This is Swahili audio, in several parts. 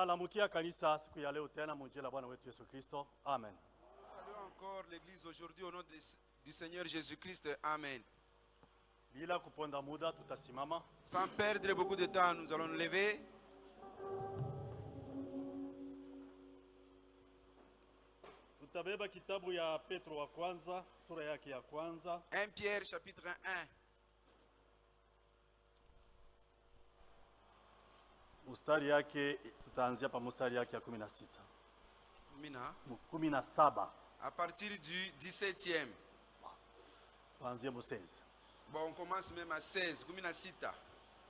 Tunalamukia kanisa siku ya leo tena mjina la Bwana wetu Yesu Kristo. Amen. Saluons encore l'église aujourd'hui au nom du Seigneur Jésus-Christ. Amen. Bila kuponda muda tutasimama. Sans perdre beaucoup de temps, nous allons nous lever. Tutabeba kitabu ya Petro wa kwanza, sura yake ya kwanza. 1 Pierre chapitre 1. Mstari yake tutaanzia pa mstari yake ya 16. Mina. 17. À partir du 17e. Tuanzie mu 16. Bon, on commence même à 16. 16.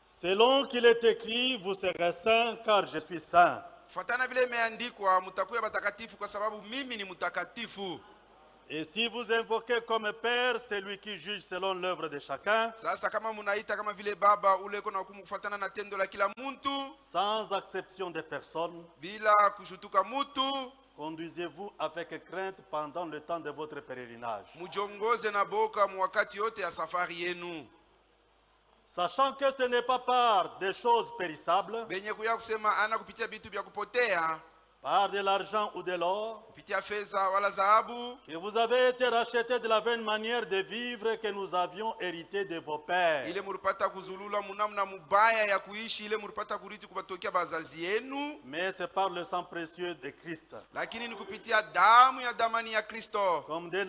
Selon qu'il est écrit, vous serez saints car je suis saint. Fuatana vile imeandikwa, mtakuwa watakatifu kwa sababu mimi ni mtakatifu. Et si vous invoquez comme Père celui qui juge selon l'œuvre de chacun, sasa kama munaita kama vile baba ule kuna hukumu kufuatana na tendo la kila mtu, sans acception de personne, bila kushutuka mtu, conduisez-vous avec crainte pendant le temps de votre pèlerinage. Mujongoze na boka mwakati yote ya safari yenu. Sachant que ce n'est pas par des choses périssables, benye kuya kusema ana kupitia vitu vya kupotea, par de l'argent ou de l'or, kupitia fedha wala dhahabu, que vous avez été rachetés de la vaine manière de vivre que nous avions hérité de vos pères. ile mulipata kuzulula munamna mubaya ya kuishi ile mulipata kuriti kubatokea bazazi yenu, Mais c'est par le sang précieux de Christ, lakini ni kupitia damu ya damani ya Kristo, comme d'un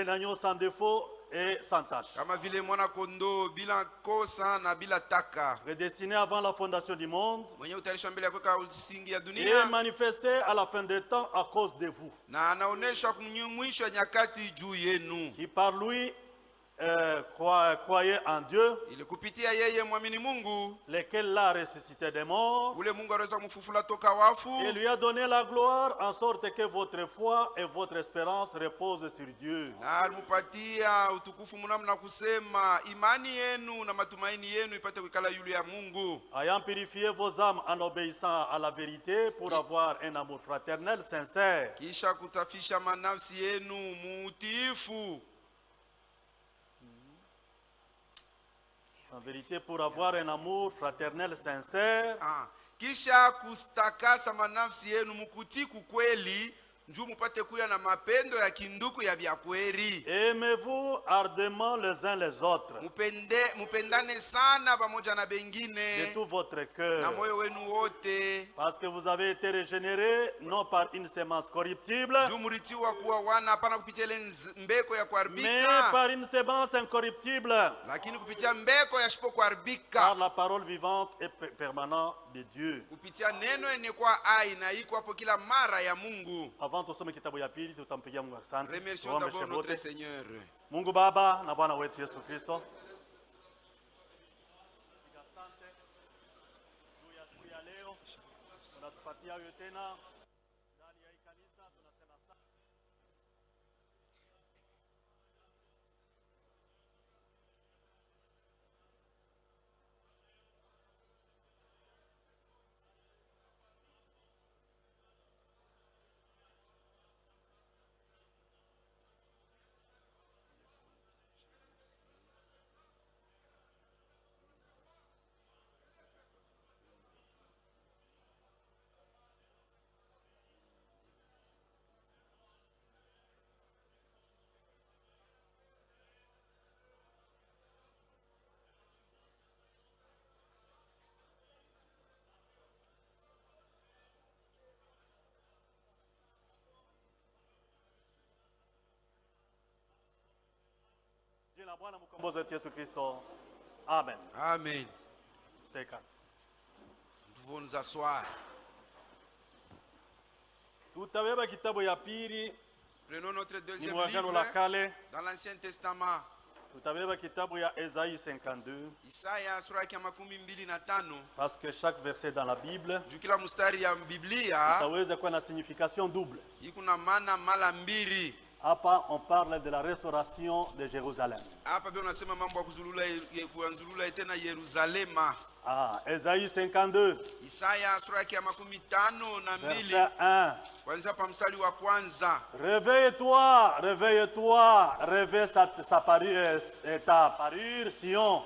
agneau sans défaut et sans tache, kama vile mwana kondo bila kosa na bila taka, prédestiné avant la fondation du monde, mwenye utayarishwa mbele ya kuweka usingi ya et dunia, manifesté à la fin des temps à cause de vous, na anaonesha mwisho wa nyakati juu yenu, qui par lui croyez en Dieu, ili kupitia yeye mwamini Mungu, lequel l'a ressuscité des morts, ule Mungu anaweza kumfufula toka wafu, et lui a donné la gloire, en sorte que votre foi et votre espérance reposent sur Dieu. na alimupatia utukufu mnamna kusema imani yenu na matumaini yenu ipate kukala yule ya Mungu, Ayant purifié vos âmes en obéissant à la vérité pour avoir un amour fraternel sincère. kisha kutafisha manafsi yenu muutiifu, En vérité pour avoir un amour fraternel sincère. kisha kustakasa manafsi yenu mukutiku kweli, njuu mupate kuya na mapendo ya kinduku ya vya kweli. Aimez-vous ardemment les uns les autres, Mupendane sana pamoja na de bengine tout votre na cœur, moyo wenu wote, parce que vous avez été régénérés non par une semence corruptible, juu muritiwa kuwa wana hapana kupitia ile mbeko ya mais kuharibika, par une semence incorruptible, lakini kupitia mbeko ya shipo par kuharibika, la parole vivante et permanente de Dieu. kupitia neno yenye kwa hai na iko hapo kila mara ya Mungu. Avant tusome kitabu ya pili, tutampigia Mungu asante. Remercions Tuombe d'abord wote. notre Seigneur. Mungu Baba na Bwana wetu Yesu Kristo, asante juu ya siku ya leo tunatupatia wewe tena ndani ya hii kanisa, tunasema asante. Jina la Bwana mkombozi wetu Yesu Kristo. Amen. Amen. Teka. Nous pouvons nous asseoir. Tutabeba kitabu ya pili Prenons notre deuxième ni Agano la livre Kale. dans l'Ancien Testament. Tutabeba kitabu ya Esaïe 52 Isaya sura yake ya 25, parce que chaque verset dans la Bible juu kila mstari ya Biblia itaweza kuwa na signification double. iko na maana mara mbili. Hapa on parle de la restauration de Jérusalem. Hapa pia unasema mambo ya kuanzulula tena Yerusalema. Esaïe 52 Isaya sura yake ya 52 verset 1. kuanzia hapa mstari wa kwanza. Réveille-toi, réveille-toi, réveille ta parure Sion.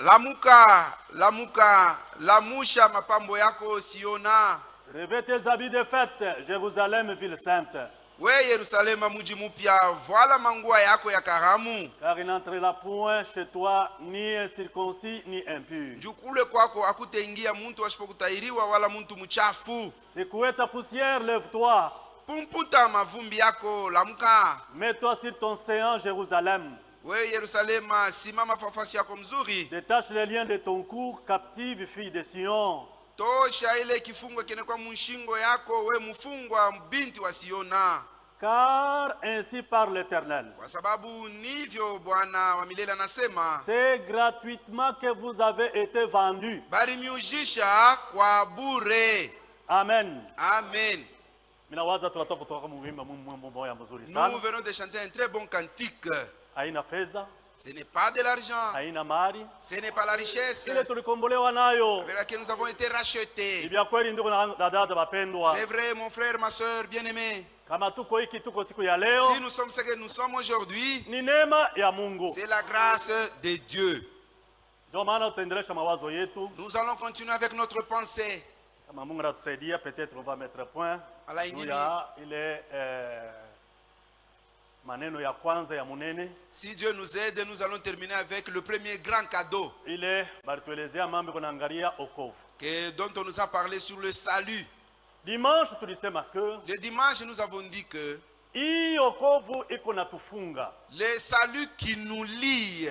Lamuka, lamuka, lamusha mapambo yako Siona. Revêt tes habits de fête, Jérusalem, ville sainte. We Yerusalema muji mupya, voilà mangua yako ya karamu. Car il n'entrera point chez toi ni incirconcis ni impur. Jukule kwako akuteingia muntu asipokutairiwa wala muntu mchafu. Secouez ta poussière, lève-toi. Pumputa mavumbi yako, lamuka. Mets-toi sur ton séant, Jérusalem. We Yerusalema, simama fafasi yako mzuri. Détache les liens de ton cou, captive fille de Sion. Tosha ile kifungo kene kwa mshingo yako, we mfungwa binti wa Siona. Car ainsi parle l'Éternel. Kwa sababu nivyo Bwana wa milele anasema. C'est gratuitement que vous avez été vendus. Bari miujisha kwa bure. Amen. Amen. Minawaza tunatoka kutoka muimba moya mzuri Nous sana. venons de chanter un très bon cantique. Haina fedha, Ce n'est pas de l'argent, haina mali. ce n'est pas la richesse Ile tulikombolewa nayo. avec laquelle nous avons été rachetés. Ibya kweli ndugu na dada wapendwa. C'est vrai, mon frère, ma soeur, bien-aimés. Kama tuko hiki tuko siku ya leo, Si nous sommes ce que nous sommes aujourd'hui, ni neema ya Mungu. c'est la grâce de Dieu. Ndio maana tutaendelesha mawazo yetu. Nous allons continuer avec notre pensée. Kama Mungu anatusaidia, peut-être on va mettre point. Ala Juu ingine, ya ile maneno ya kwanza ya munene. si Dieu nous aide, nous allons terminer avec le premier grand cadeau Ile balituelezea mambo kunaangalia okovu. dont on nous a parlé sur le salut. Dimanche tulisema que Le dimanche, nous avons dit que hii okovu iko natufunga. le salut qui nous lie,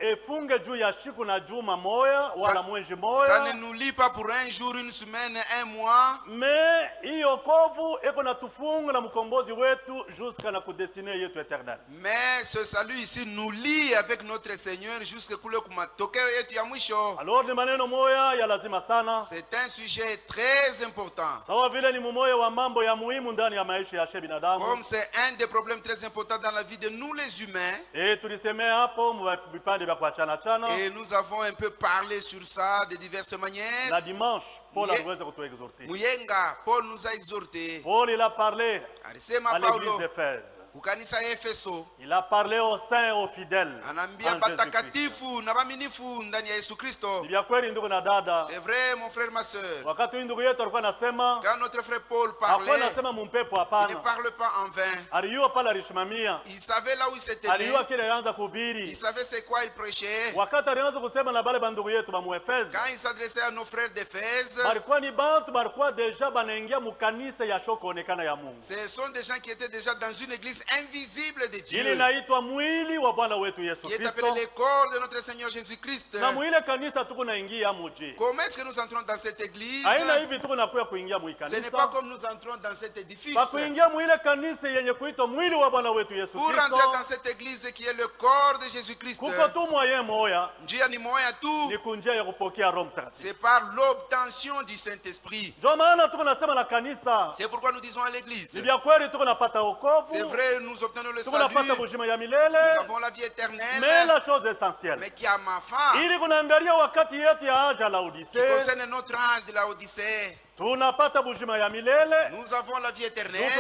Efunge juu ya siku na juma moya wala mwezi ça moya. ne nous lie pas pour un jour, une semaine, un mois. Me hii okovu iko natufunga na mkombozi wetu jusqu'à na kudestine yetu éternel. Mais ce salut ici nous lie avec notre Seigneur jusqu'à kule kumatokeo yetu ya mwisho. Alors ni maneno moya ya lazima sana. C'est un sujet très important. Sawa vile ni mumoya wa mambo ya muhimu ndani ya maisha ya binadamu. Comme c'est un des problèmes très importants dans la vie de nous les humains. Tulisemea hapo vipande vya kuachana chana. Et nous avons un peu parlé sur ça de diverses manières. Na dimanche Paul aliweza kutuexhorter. Muyenga, Paul nous a exhortés. Paul il a parlé Alisema à l'église Paulo d'Éphèse. kukanisa ya Efeso. Il a parlé aux saints et aux fidèles. Anaambia en Jésus-Christ. batakatifu na baaminifu ndani ya Yesu Kristo. Ni vya kweli ndugu na dada. C'est vrai, mon frère, ma soeur. Wakati ndugu yetu alikuwa anasema, Quand notre frère Paul hakuwa parlait, anasema mumpepo il ne hapana. parle pas en vain. Aliyua pale alishimamia. Il savait là où il s'était né. Aliyua kile alianza Il kuhubiri. savait c'est quoi il prêchait. Wakati alianza kusema na bale bandugu yetu ba Muefeze. Quand il s'adressait à nos frères d'Éphèse, Balikuwa ni bantu balikuwa deja banaingia mukanisa ya shoko onekana ya Mungu. ce sont des gens qui étaient déjà dans une église invisible de Ili Dieu, inaitwa mwili wa Bwana wetu Yesu qui est appelée Kristo. le corps de notre Seigneur Jésus-Christ. Na mwile kanisa tuko naingia muji. Comment est-ce que nous entrons dans cette église? Haina hivi tuko nakuya kuingia Ce n'est muikanisa. pas comme nous entrons dans cet édifice. Ba kuingia mwile kanisa yenye kuitwa mwili wa Bwana wetu Yesu Pour Kristo. rentrer dans cette église qui est le corps de Jésus-Christ, Kuko tu moyen moya njia ni moya tu, ni kunjia ya kupokea Roho Mtakatifu. c'est par l'obtention du Saint-Esprit. Ndio maana tuko nasema na kanisa. C'est pourquoi nous disons à l'église. Ni vya kweli tuko napata wokovu. C'est vrai, nous obtenons le Tuko salut, napata nous bujima ya milele. avons la vie Mais éternelle, la chose essentielle. mais qui a ma fin, Ili kunaangalia wakati yetu ya haja la qui Odyssée. concerne notre âge de la Odyssée. Tunapata bujima ya milele. Nous avons la vie éternelle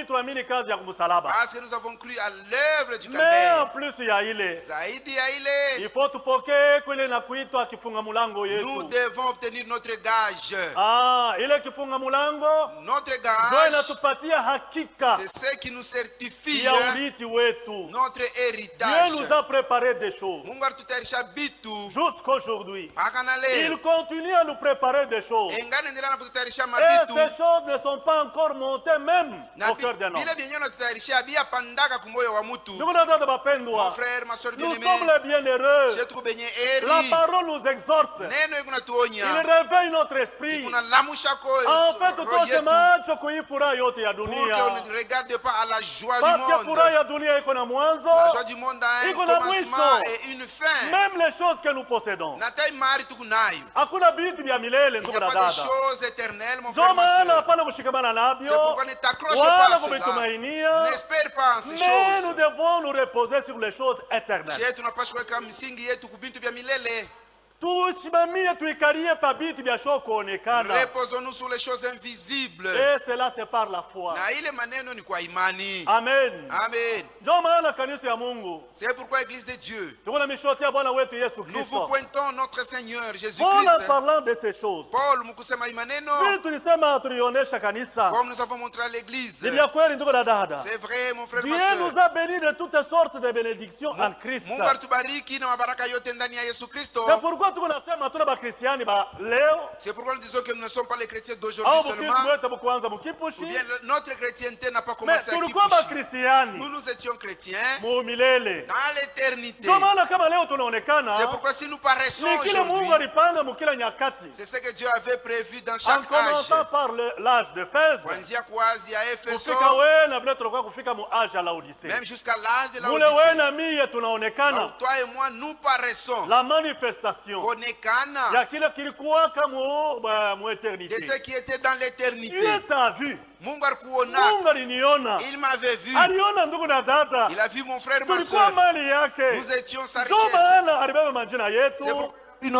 Tunaamini kazi ya kumsalaba. parce que nous avons cru à l'œuvre du Mais en Calvaire. plus ya ile, Zaidi ya ile, il faut tupokee kile na kuitwa kifunga mulango nous yetu. devons obtenir notre gage. Ile kifunga mulango Notre ndio gage, inatupatia hakika c'est ce qui nous certifie ya urithi wetu. notre Dieu héritage. nous a préparé des choses. Mungu alitutayarisha bitu Jusqu'aujourd'hui, mpaka na il leo, continue à nous préparer des choses. engane endelea na kututayarisha Et mabitu ces choses ne sont pas encore montées même na au cœur d'un homme. vile vyenyewe natutayarishia bia pandaka kumoyo wa mutu. Ndugu na dada Mon wapendwa, frère, ma soeur nous sommes bien-aimée, les bienheureux. je trouve benye La eri parole nous exhorte. neno Il ikunatuonya réveille notre esprit. kunalamusha En fait, roho tuache yetu macho kui furaha yote ya pour dunia. qu'on ne regarde pas à la joie du Parce que monde. furaha ya dunia iko na mwanzo. La joie du monde a un iko na commencement mwisho. et une fin. Même les choses que nous possédons. Na tai mahali tuko nayo. Hakuna vitu vya milele Il n'y ndugu a na pas de dada. choses éternelles, mon Ndio frère, ma maana soeur. hapana kushikamana C'est navyo pourquoi ne t'accroche pas wala à cela. kuvitumainia. N'espère pas en ces Mais nous choses. devons nous reposer sur les choses éternelles. Je tunapaswa kuweka msingi yetu kubintu vya milele. tusimamie tuikalie pa vitu vya show kuonekana. Reposons-nous sur les choses invisibles. Et cela c'est par la foi. Na ile maneno ni kwa imani. Amen. Amen. Ndio maana kanisa ya Mungu. C'est pourquoi Église de Dieu, Tuko na mishotia Bwana wetu Yesu nous Kristo. vous pointons notre Seigneur En Jésus-Christ. parlant de ces choses. Paul mukusema maneno, Vile tulisema tulionyesha kanisa. comme nous avons montré à l'Église. Ni vya kweli ndugu na dada. C'est vrai mon frère, Dieu ma soeur. nous a bénis de toutes sortes de bénédictions en Christ. Mungu atubariki na mabaraka yote ndani ya Yesu Kristo. C'est pourquoi tuko nasema tuna bakristiani ba leo. C'est pourquoi nous disons que nous ne sommes pas les chrétiens Au d'aujourd'hui seulement. mkitu wetu mkuanza Ou mkipushi. bien notre chrétienté n'a pas Mais commencé à tulikuwa Kipushi. bakristiani Nous étions chrétiens mu milele. dans l'éternité. Ndio maana kama leo tunaonekana C'est pourquoi si nous paraissons ni kile aujourd'hui, Mungu alipanga mukila nyakati. c'est ce que Dieu avait prévu dans En chaque âge. commençant par l'âge de Éphèse. Kuanzia kuanzia Efeso, Kufika wewe na vile tulikuwa kufika mu age ya Laodicea. même jusqu'à l'âge de la Mule wewe Odyssée. na mie tunaonekana Donc toi et moi, nous paraissons. la manifestation Konekana ya kile kilikuwa kama mu de eternité. ce qui était dans l'éternité. Dieu t'a vu. Mungu alikuona. Mungu aliniona. Il m'avait vu. Aliona ndugu na dada. Il a vu mon frère, ma Tulikuwa soeur. mali yake. Nous étions sa Ndio richesse. maana alibeba majina yetu. C'est pourquoi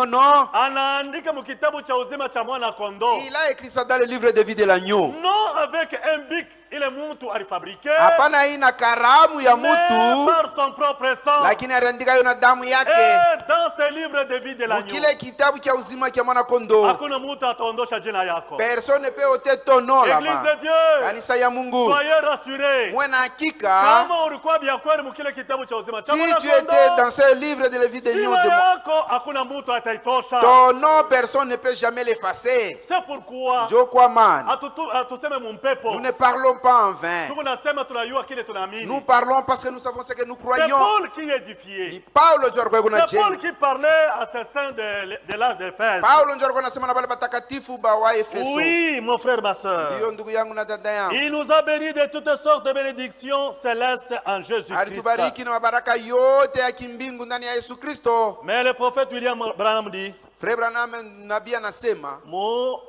non. Anaandika mu kitabu cha uzima cha mwana kondoo. Il a écrit ça dans le livre de vie de l'agneau. Non avec un bic ile mtu alifabrike. Hapana, hii na karamu ya Mais mtu, par son propre sang. lakini aliandika hiyo na damu yake. Et dans ce livre de vie de l'agneau. Kile kitabu cha uzima cha mwana kondoo. Hakuna mtu ataondosha jina yako. Personne ne peut ôter ton nom Église là-bas. de Dieu. Kanisa ya Mungu. Soyez rassurés. Mwe na hakika, Kama ulikuwa bia kweli mkile kitabu cha uzima cha si mwana tu étais kondoo. dans ce livre de la vie de l'agneau, Jina yako hakuna mtu ataitosha. ton nom, personne ne peut jamais l'effacer. C'est pourquoi Joe Kwaman, atuseme mumpepo. nous ne parlons pas en vain. Tuko nasema tunajua kile tunaamini. Nous parlons parce que nous savons ce que nous C'est croyons. Paul qui Ni édifiait. Paulo ndio alikuwa kuna C'est Paul jengo. qui parlait à ces saints de l'âge d'Éphèse. Paulo ndio alikuwa anasema na wale watakatifu wa Efeso. Oui, mon frère, ma soeur. Ndio ndugu yangu na dada yangu. Il nous a bénis de toutes sortes de bénédictions célestes en Jésus-Christ. Alitubariki na mabaraka yote ya kimbingu ndani ya Yesu Kristo. Mais le prophète William Branham dit, Frère Branham nabii anasema, mon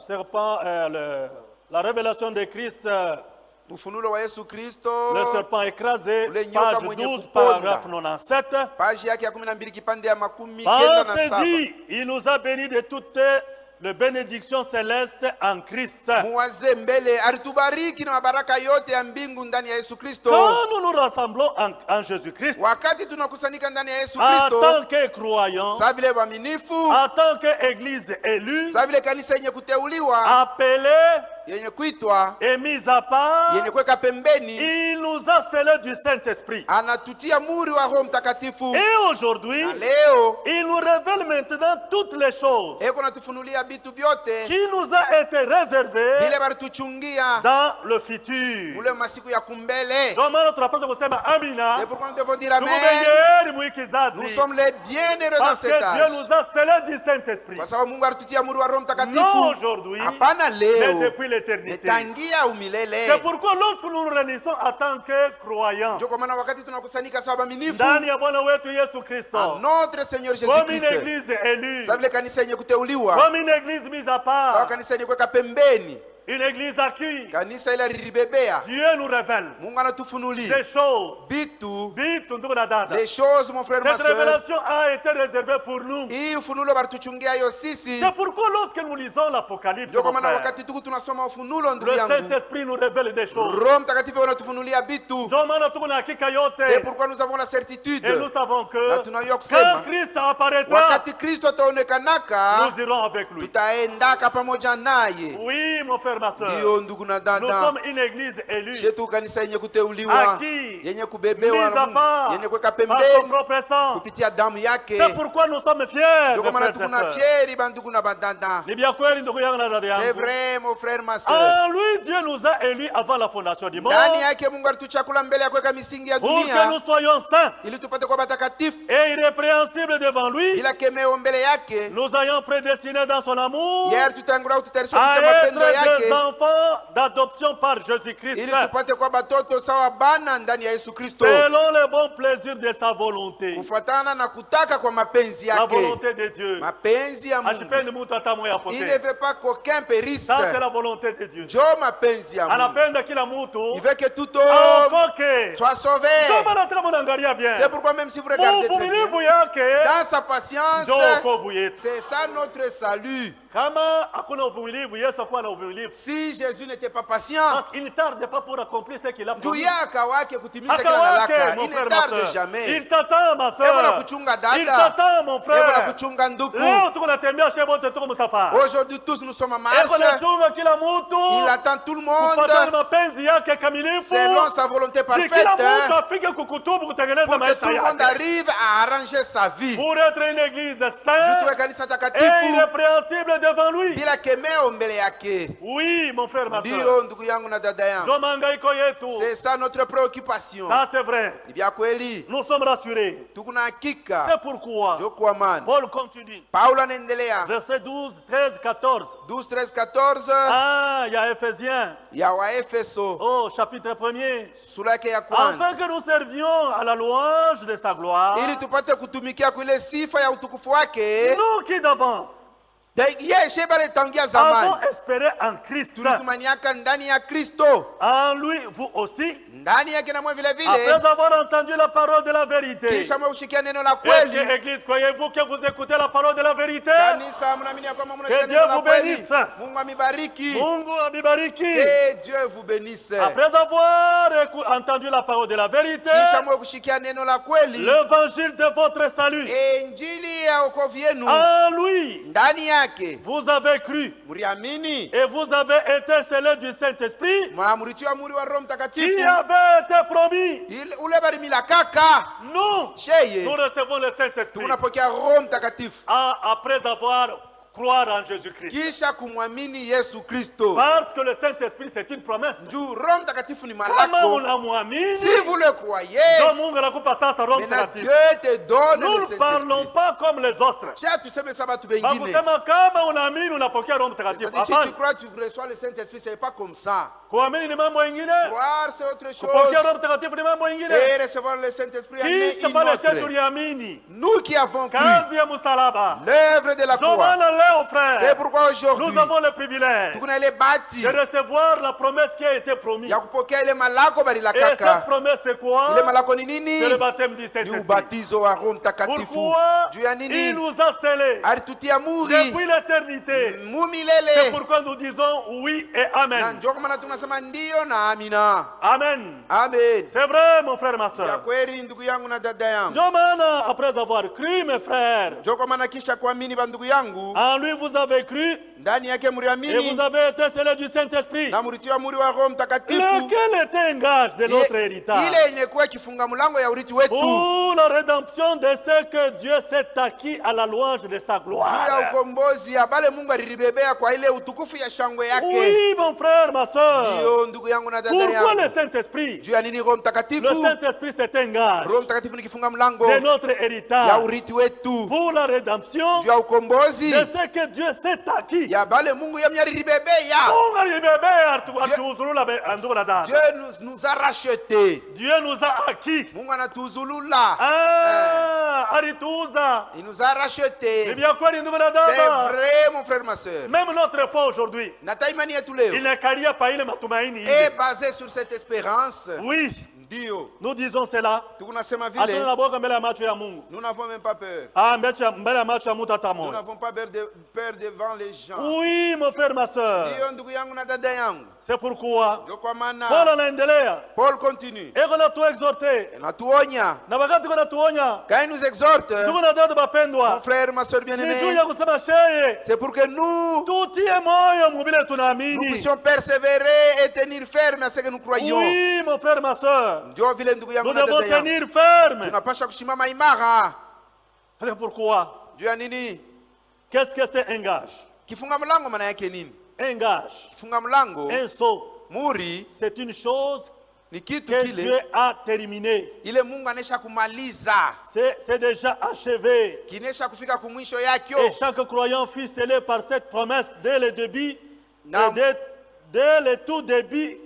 serpent, la révélation de Christ, ufunulo wa Yesu Kristo, le serpent écrasé, Ule nyoka page mwenye 12, kuponda. paragraphe 97. page yake ya 12 kipande ya 97. Pensez-y, il nous a bénis de toutes les bénédictions célestes en Christ. Muwaze mbele, alitubariki na mabaraka yote ya mbingu ndani ya Yesu Kristo. Quand nous nous rassemblons en Jésus-Christ, Wakati tunakusanyika ndani ya Yesu en Kristo, tant que croyants, sa vile waaminifu, en tant qu'Église élue, sa vile kanisa yenye kuteuliwa, appelée yenye kuitwa, et mise à part, yenye kuweka pembeni, il nous a scellés du Saint-Esprit. anatutia muri wa Roho Mtakatifu. Et aujourd'hui, Na leo il nous révèle maintenant toutes les choses eko natufunulia vitu vyote qui nous a été réservées vile barituchungia dans le futur. ule masiku ya kumbele. Ndio maana tunapaswa kusema amina. C'est pourquoi nous devons dire amen. Tumegeni mu Nous kizazi. sommes les bienheureux dans Parce que cet Dieu âge. nous a scellés du Saint-Esprit. Kwa sababu Mungu alitutia muri wa Roho Non Mtakatifu. aujourd'hui, Hapana mais leo, depuis l'éternité. tangia umilele. C'est pourquoi lorsque nous nous réunissons en tant que croyants, Ndio kwa maana wakati tunakusanyika sawa waaminifu ndani ya Bwana wetu Yesu à Kristo, notre Seigneur comme une Jésus-Christ, église élue, sawa vile kanisa yenye kuteuliwa, comme une église mise à sawa part, kanisa yenye kuweka pembeni, une église à qui kanisa ile lilibebea. Dieu nous révèle Mungu anatufunulia des choses. vitu, Vitu ndugu na dada. les choses, mon frère, ma Cette soeur. révélation a été réservée pour nous. Hii ufunulo barituchungia yo sisi. C'est pourquoi lorsque nous lisons l'Apocalypse, Ndio kwa mon maana frère, wakati tuku tunasoma ufunulo, ndugu le yangu, Saint-Esprit nous révèle des choses. Roho Mtakatifu anatufunulia vitu. Ndio maana tuko na hakika C'est yote. pourquoi nous avons la certitude. Et nous savons que Na tunajua quand kusema Christ apparaîtra, wakati Kristo ataonekanaka, nous irons avec lui. tutaendaka pamoja naye. Oui, mon frère, ma soeur. Ndio ndugu na Nous dada, sommes une église élue, chetu kanisa yenye à kuteuliwa, qui, yenye kubebewa mise na à Mungu, part, yenye kuweka par son pembeni propre sang. kupitia damu yake. C'est pourquoi nous sommes fiers, Ndio mes kwa maana frères et tukuna sœurs. fieri bandugu na badada. Ni bien kweli ndugu yangu na dada C'est yangu. vrai mon frère, ma soeur. En lui, Dieu nous a élus avant la fondation du monde Ndani yake Mungu alituchakula mbele ya kuweka misingi ya pour que dunia nous soyons saints ili tupate kuwa watakatifu et irrépréhensibles devant lui. bila kemeo mbele yake. Nous ayons prédestinés dans son amour Yeye alitutangula ututayarisha à kupitia être mapendo des yake yake enfants d'adoption par Jésus-Christ, ili tupate kuwa batoto sawa bana ndani ya Yesu Kristo, selon le bon plaisir de sa volonté. kufuatana na kutaka kwa mapenzi La yake, volonté de Dieu. mapenzi ya Mungu. Asipende mtu hata mmoja Il ne apotee. veut pas qu'aucun périsse. Ça c'est la volonté de Dieu. Njo mapenzi ya Mungu. Anapenda kila mtu Il veut que tout homme aokoke. soit sauvé. Ndio maana tena mnaangalia bien. C'est pourquoi même si vous regardez très bien, Uvumilivu yake dans sa patience, ndio wokovu yetu. c'est ça notre salut. Kama hakuna uvumilivu, Yesu hakuwa na uvumilivu. Si Jésus n'était pas patient, Parce qu'il ne tarde pas pour accomplir ce qu'il a juu promis. yake wake kutimiza kila Akawake, lalaka, mon il ne frère, ma tarde soeur. jamais. Il t'attend, ma Eko na soeur. kuchunga Il dada, t'attend, mon eko na frère. kuchunga ndugu. Leo tuko natembea chez wote tuko msafara. Aujourd'hui tous nous sommes en Eko marche. nachunga kila Il mtu attend tout le kufuatana monde mapenzi yake kamilifu. selon sa volonté Ni parfaite, kila mtu afike kukutubu kutengeneza pour que maisha tout le monde yake. arrive à arranger sa vie. Pour être une église Juu sainte tuwe kanisa et takatifu irrépréhensible devant lui. bila kemeo mbele yake. Oui, mon frère, ma soeur. Ndiyo ndugu yangu na dada yangu, Ndio mahangaiko yetu. c'est ça notre préoccupation. Ça c'est vrai. Ni vya kweli, Nous sommes rassurés. tuko na hakika. C'est pourquoi Ndio kwa maana Paul continue. Paulo anaendelea Verset 12, 13, 14. 12, 13, 14 Ah, il y a Éphésiens. ya Waefeso Oh, chapitre 1er. sura yake ya kwanza, Afin que nous servions à la louange de sa gloire. ili tupate kutumikia kwa ile sifa ya utukufu wake. Nous qui d'avance Yeye bale tangia avons zamani espéré en Christ. tulitumaniaka ndani ya Kristo, En lui, vous aussi. ndani yake na mwe vile vile, Après avoir entendu la parole de la vérité. kisha mwe kushikia neno la Est-ce que, kweli. Église, croyez-vous que vous écoutez la parole de la vérité? Kanisa, mnaamini ya kwamba mnasikia Que neno Dieu la vous kweli? bénisse. Mungu amibariki. Mungu abibariki. Que Dieu vous bénisse. Après avoir entendu la parole de la vérité, Kisha mwe kushikia neno la kweli, l'évangile de votre salut, injili ya wokovu yenu, en lui, ndani yake vous avez cru mliamini, et vous avez été scellés du Saint-Esprit mwaamurichiwa muri wa Roho qui Mtakatifu avait été promis. ule barimila kaka Nous, sheye nous recevons le Saint-Esprit tunapokea Roho Mtakatifu après avoir croire en Jésus-Christ. kisha kumwamini Yesu Kristo. Parce que le Saint-Esprit, c'est une promesse. Juu Roho Mtakatifu ni Kama malako, unamwamini, si vous le croyez, ndio Mungu anakupa sasa Roho maintenant Mtakatifu. Dieu te donne Nous le ne parlons Saint-Esprit. pas comme les autres. Cha tuseme sa batu bengine, Hakusema kama unaamini unapokea Roho Mtakatifu. c'est-à-dire si tu Hapana. crois tu reçois le Saint-Esprit, c'est pas comme ça. Kuamini ni mambo mengine, Croire c'est autre kupokea chose Roho Mtakatifu ni mambo mengine. et recevoir le Saint-Esprit en est Kisha une pale sisi autre. tuliamini Nous qui avons cru kazi ya msalaba. l'œuvre de la Ndio croix, maana leo c'est frère, pourquoi aujourd'hui nous avons le privilège tukuna ile bati de recevoir la promesse qui a été promise. ya kupokea ile malako Et barilakaka. cette promesse c'est quoi? Ile malako ni nini? C'est le baptême du Ni Saint-Esprit. ubatizo wa Roho Mtakatifu. Pourquoi? Juu ya Il nini? nous a scellés Alitutia muri depuis l'éternité. mu C'est milele, pourquoi nous disons oui et na amen. ndio kwa maana tunasema ndio na amina. Amen. Amen. C'est vrai, mon frère, ma Ya soeur. kweli ndugu yangu na dada yangu. Ndio maana, après avoir cru, mes frères, Ndio kwa maana kisha kuamini ba ndugu yangu, en lui vous avez cru ndani yake et vous mliamini avez été scellés du Saint-Esprit. na mlitiwa muri wa Roho Mtakatifu. Lequel était un gage de notre héritage Ile inakuwa kifunga mlango ya urithi wetu pour la rédemption de ce que Dieu s'est acquis à la louange de sa juu ya gloire. ukombozi ya bale Mungu alilibebea kwa ile utukufu ya shangwe yake. Oui, mon frère, ma soeur. Ndio ndugu yangu na dada Pourquoi le yangu. Saint-Esprit? Juu ya nini Roho Le Mtakatifu? Saint-Esprit, c'est un gage Roho Mtakatifu ni kifunga mlango de notre ya héritage urithi wetu pour la rédemption juu ya ukombozi de ce que Dieu s'est acquis. ya bale Mungu yamye alilibebea. Mungu alibebea atuuzulula ndugu na dada. Dieu nous a racheté. Dieu nous a acquis. Mungu anatuzulula. Ah, alituuza. Il nous a racheté. Ni vya kweli ndugu na C'est dada. vrai mon frère ma soeur. Même notre foi aujourd'hui, Na imani yetu leo inakalia pa ile matumaini est ile. basée sur cette espérance. Oui, Ndio. nous disons cela. Tunasema Hatuna vile. na boka mbele ya macho ya Mungu. Nous n'avons même pas peur. Ah, mbele ya macho ya mtu hata Nous mmoja. n'avons pas peur devant les gens. Oui, mon frère, ma soeur. Ndio ndugu yangu na dada yangu. C'est pourquoi Ndio kwa Paul maana anaendelea. Paul continue. Eko natuexhorte. Anatuonya. Na wakati kuna tuonya, Quand il nous exhorte, ndugu na dada mon bapendwa, frère, ma soeur ni juu bien-aimée, ya kusema sheye, c'est pour que nous tutie moyo mubile nous tunaamini. puissions persévérer et tenir ferme à ce que nous croyons. Oui, mon frère, ma soeur, Ndio vile ndugu yangu nous na devons dada yangu. tenir ferme. Tunapasha kusimama imara. C'est pourquoi, Juu ya nini? qu'est-ce que c'est un gage? Kifunga mlango maana yake nini? Un gage, Kifunga mlango, un sceau, muri c'est une chose ni kitu que Dieu kile a terminée. ile Mungu anesha kumaliza, C'est déjà achevé. kinesha kufika kumwisho Et yakyo. chaque croyant fut scellé par cette promesse dès le début Naam. et dès dès le tout début,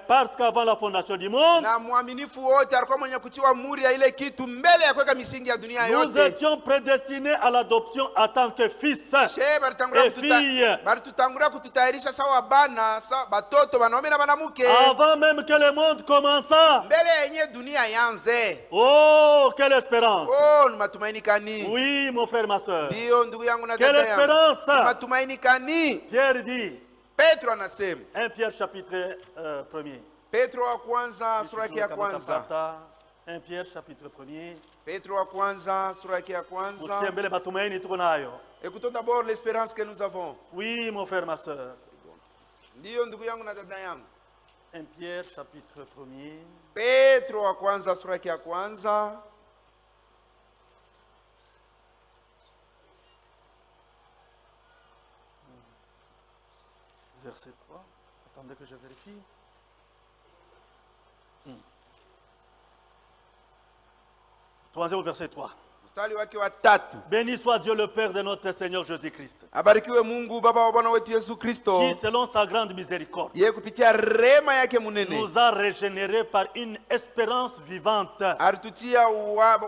parce qu'avant la fondation du monde, na mwaminifu wote alikuwa mwenye kutiwa muri ya ile kitu mbele ya kuweka misingi ya dunia nous yote. étions prédestinés à l'adoption en tant que fils She et filles. balitutangura kututayarisha sawa bana sawa batoto banaume na banamuke Avant même que le monde commençât. mbele yenye dunia yanze. Oh, quelle espérance! Oh, ni matumaini kani? Oui, mon frère, ma soeur. Ndio ndugu yangu na Quelle dada yangu. espérance! Ni matumaini kani? Pierre dit, Petro anasema, 1 Pierre chapitre 1er. Petro wa kwanza sura yake ya kwanza. 1 Pierre chapitre 1er. Petro wa kwanza sura yake ya kwanza. Usikie mbele matumaini tuko nayo. Écoutons d'abord l'espérance que nous avons. Oui, mon frère, ma soeur. Ndio ndugu yangu na dada yangu. 1 Pierre chapitre 1er. Petro wa kwanza sura yake ya kwanza. Verset 3. Attendez que je vérifie. Troisième au verset 3. Mstari wake wa tatu. Béni soit Dieu le Père de notre Seigneur Jésus-Christ, Abarikiwe Mungu Baba wa Bwana wetu Yesu Kristo. qui selon sa grande miséricorde Yeye kupitia rema yake munene nous a régénérés par une espérance vivante, alitutia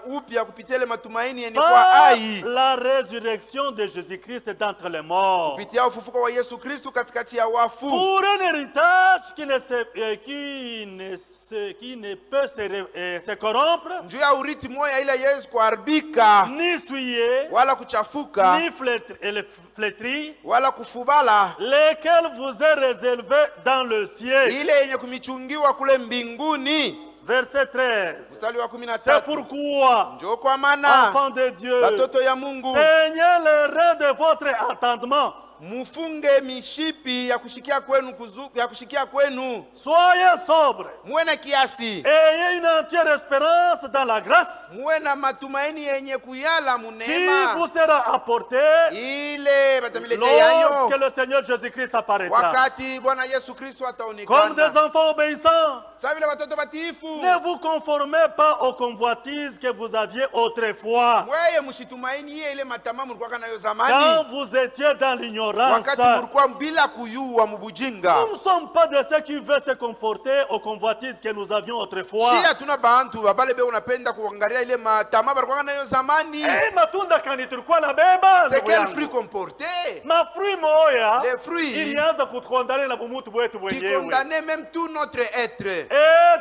upya kupitia ile matumaini yenye kwa par ai la résurrection de Jésus-Christ d'entre les morts, kupitia ufufuko wa Yesu Kristo katikati ya wafu, pour un héritage qui ne peut se corrompre, njuu ya urithi moya ile Yesu kuharibika ni souillé, wala kuchafuka ni flétri, wala kufubala, lesquels vous est réservé dans le ciel. ile yenye kumichungiwa kule mbinguni. Verset 13. Mstari wa C'est 13. pourquoi, Njoo kwa maana enfants de Dieu, batoto ya Mungu, saignez les reins de votre entendement. mufunge mishipi ya kushikia kwenu Soyez sobres. muwe na kiasi, Ayez une entière espérance dans la grâce muwe na matumaini yenye kuyala qui munema vous sera apportée ile batamileteyayo lorsque le Seigneur Jésus-Christ apparaîtra. wakati Bwana Yesu Kristo Comme des ataonekana. enfants obéissants, Sa vile watoto batiifu, ne vous conformez pas aux convoitises que vous aviez autrefois, mweye mushitumaini iye ile matama mulikuwa nayo quand zamani, vous étiez dans l'ignorance. wakati mulikuwa bila kuyua mubujinga. Nous ne sommes pas de ceux qui veulent se conforter aux convoitises que nous avions autrefois. Shia hatuna bantu babale be unapenda kuangalia ile matama balikuwa nayo zamani. Matunda kani tulikuwa na beba. C'est quel fruit qu'on portait? Mafruit moya. Les fruits ilianza kutukondane na bumutu bwetu qui mwenyewe. condamnaient même tout notre être.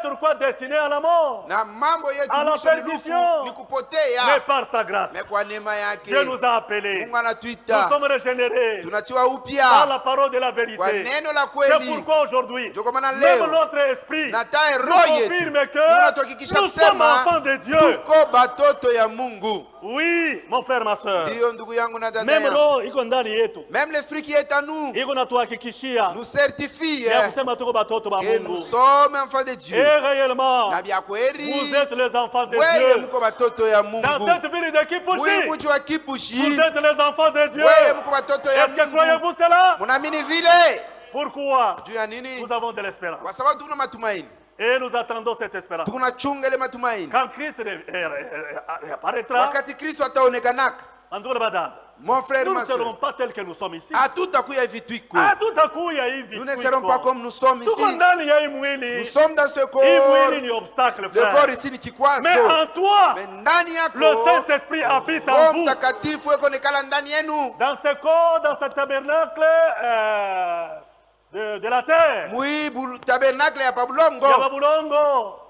Tulikuwa destiné à la mort. Na mambo yetu À la mwisho ni perdition. nufu, ni kupotea. Mais par sa grâce, Mais kwa neema yake Dieu nous a appelés. Mungu Nous anatuita, sommes régénérés tunatiwa par upya la parole de la kwa vérité. neno la C'est kweli. pourquoi aujourd'hui, Ndio kwa maana même leo notre esprit na tae nous roho yetu confirme que tunatuhakikisha nous sommes enfants kusema de Dieu. tuko batoto ya Mungu. Oui, mon frère, ma soeur. Ndiyo ndugu yangu na dada Même yangu. roho iko ndani yetu. Même l'esprit qui est en nous Iko natuhakikishia nous certifie ya kusema tuko batoto ba que nous Mungu. sommes enfants de Dieu. Et réellement, Na vya kweli vous êtes les enfants de weye Dieu. mko batoto ya Dans Mungu. cette ville de Mwi Kipushi, mji wa vous Kipushi, êtes les enfants de Dieu. weye mko batoto ya Est-ce que Mungu. croyez-vous cela? Munaamini vile? Pourquoi? Juu ya nini? Nous avons de l'espérance. Kwa sababu tuna matumaini. Et nous attendons cette espérance. Tunachunga ile matumaini. Quand Christ apparaîtra, Wakati Kristo ataonekanaka, en dehors de Badad, mon frère, nous ma ne serons soeur, pas tels que nous sommes ici. hatutakuya hivi twiko. Tout à coup, il y a eu Nous ne serons pas comme nous sommes Tuko ici. ndani ya hii Nous mwili. sommes dans ce Hii corps. mwili ni obstacle, Le frère. corps ici ni kikwazo. Mais en toi, Mais ndani le yako Saint-Esprit habite en Roho vous. Mtakatifu eko nekala ndani yenu. Dans ce corps, dans ce tabernacle de la terre. Mwi tabernacle ya Ya Pabulongo. Babulongo.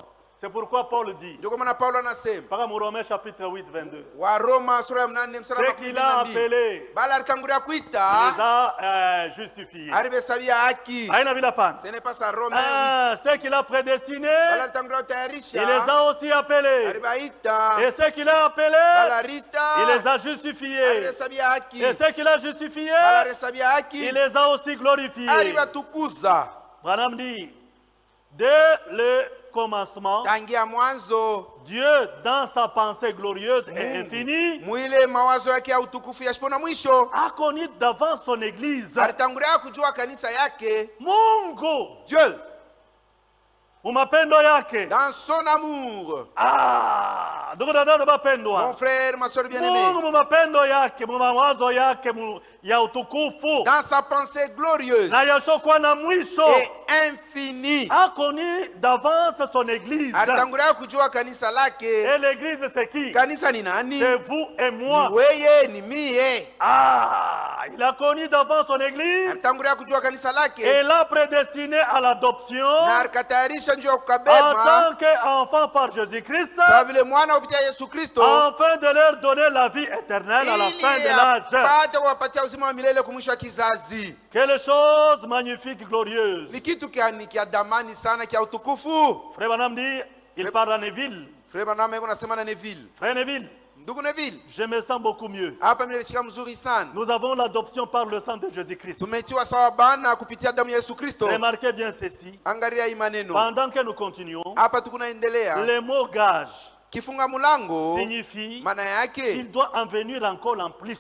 C'est pourquoi Paul dit, Ndio kwa maana Paulo anasema par Romains chapitre 8, 22, wa Roma sura ya 8 mstari wa ce qu'il a 12. appelé, Bala alitangulia il kuita les a justifiés. alivesabia haki. Aina vila pan. Ce n'est pas ça Romains 8. Ce qu'il a prédestiné, Bala alitangulia il utayarisha. les a aussi appelés. Alibaita. Et ce qu'il a appelé, Bala rita. il les a justifiés. Alivesabia haki. Et ce qu'il a justifié, Bala resabia haki. il les a aussi glorifiés. Alibatukuza. Branham dit, dès le commencement, Tangia mwanzo Dieu, dans sa pensée glorieuse et infinie, mwile mawazo yake ya utukufu yasipona mwisho a connu d'avance son église. alitangulia kujua kanisa yake. Mungu, Dieu mapendo yake. dans son amour, Ndugu na dada mon mapendwa, frère, ma soeur bien-aimée, Mungu mapendo yake, mawazo yake ya utukufu dans sa pensée glorieuse na yasiokuwa na mwisho et infinie. a connu d'avance son église. Alitangulia kujua kanisa lake. Et l'église c'est qui? Kanisa ni nani? C'est vous et moi. Ni weye, ni mie. Ah, il a connu d'avance son église. Alitangulia kujua kanisa lake. Et l'a prédestiné à l'adoption Na alikatayarisha njia ya en kukabema tant qu'enfant par Jésus-Christ, sawa vile mwana kupitia Yesu Kristo, afin de leur donner la vie éternelle à la fin de ili l'âge. apate kuwapatia uzima wa milele kumwisho wa kizazi. Quelle chose magnifique, glorieuse. Ni kitu kia damani sana, kia utukufu. Frère Branham dit, il parle à Neville. Frère Branham yuko nasema na Neville. Frère Neville, Ndugu Neville, je me sens beaucoup mieux. hapa mimi nilishika mzuri sana. Nous avons l'adoption par le sang de Jésus-Christ. Tumetiwa sawa bana kupitia damu ya Yesu Kristo. Remarquez bien ceci. Angalia hii maneno. Pendant que nous continuons, Hapa tukunaendelea. le mot gage Kifunga mulango signifie maana yake qu'il doit en venir encore en plus.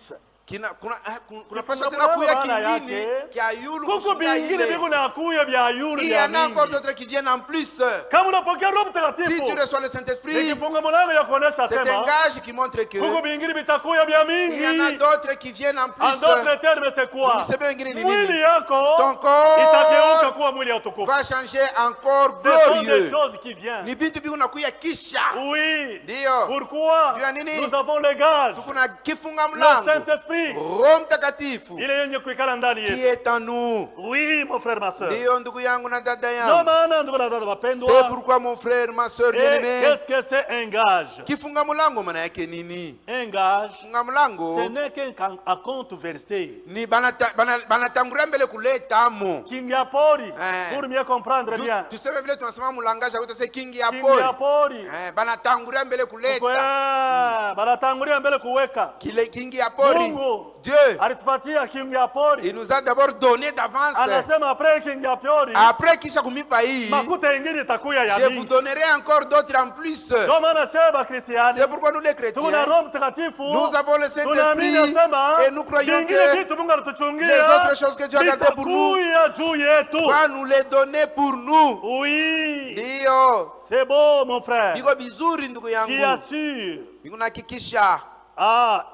kuna pasha tena kuya kingine kia yulu Kuko kushuka vingine ile. viko na kuya vya yulu Il y vya en a encore mingi. d'autres qui viennent en plus. Kama unapokea Roho Si Mtakatifu, tu reçois le Saint-Esprit, nikifunga mlango ya kuonesha c'est un sema gage qui montre que kuko vingine vitakuya vya il y en a mingi. d'autres qui viennent en En plus. d'autres termes, c'est quoi? Niseme wengine ni Mwili nini? yako Ton corps itageuka kuwa mwili ya utukufu. va changer encore Ce sont des glorieux. choses qui viennent. Ni vitu viko nakuya kisha. Oui. Ndio. Pourquoi? Tu as nini? Nous avons le gage. Tukuna kifunga Le mlango. Saint-Esprit. Roho Mtakatifu Il est yenye kuikala ndani qui yetu. est en nous. Oui, mon frère, ma soeur. Ndio ndugu yangu na dada Ndio yangu. maana ndugu na dada C'est wapendwa. pourquoi mon frère, ma soeur Et bien-aimée, qu'est-ce que c'est un gage? kifunga mlango maana yake nini? Un gage, Kifunga mlango ce n'est qu'un compte versé. ni banatangulia mbele kuleta amo. Kingiapori, Eh. pour mieux comprendre bien. Tuseme vile tunasema mulangaja kuta se kingi ya pori. Kingiapori. Banatangulia mbele kuleta Banatangulia mbele kuweka. kile kingi ya pori. Mungu Dieu, alitupatia kingiapori. il nous a d'abord donné d'avance. Anasema après kingiapori, Après kisha kumipa hii, makuta ingine itakuya ya je vous mingi. donnerai encore d'autres en plus. Ndio maana sheba Kristiani. C'est pourquoi nous les Tuna chrétiens, Roho Mtakatifu. nous avons le Tunaamini Saint-Esprit asema et nous croyons vingine que vitu Mungu anatuchungia. les autres choses que Dieu a gardées pour nous vitakuya juu yetu. va nous les donner pour nous. Oui. Ndio. C'est beau, mon frère. Biko bizuri ndugu Qui yangu. assure. Biko nahakikisha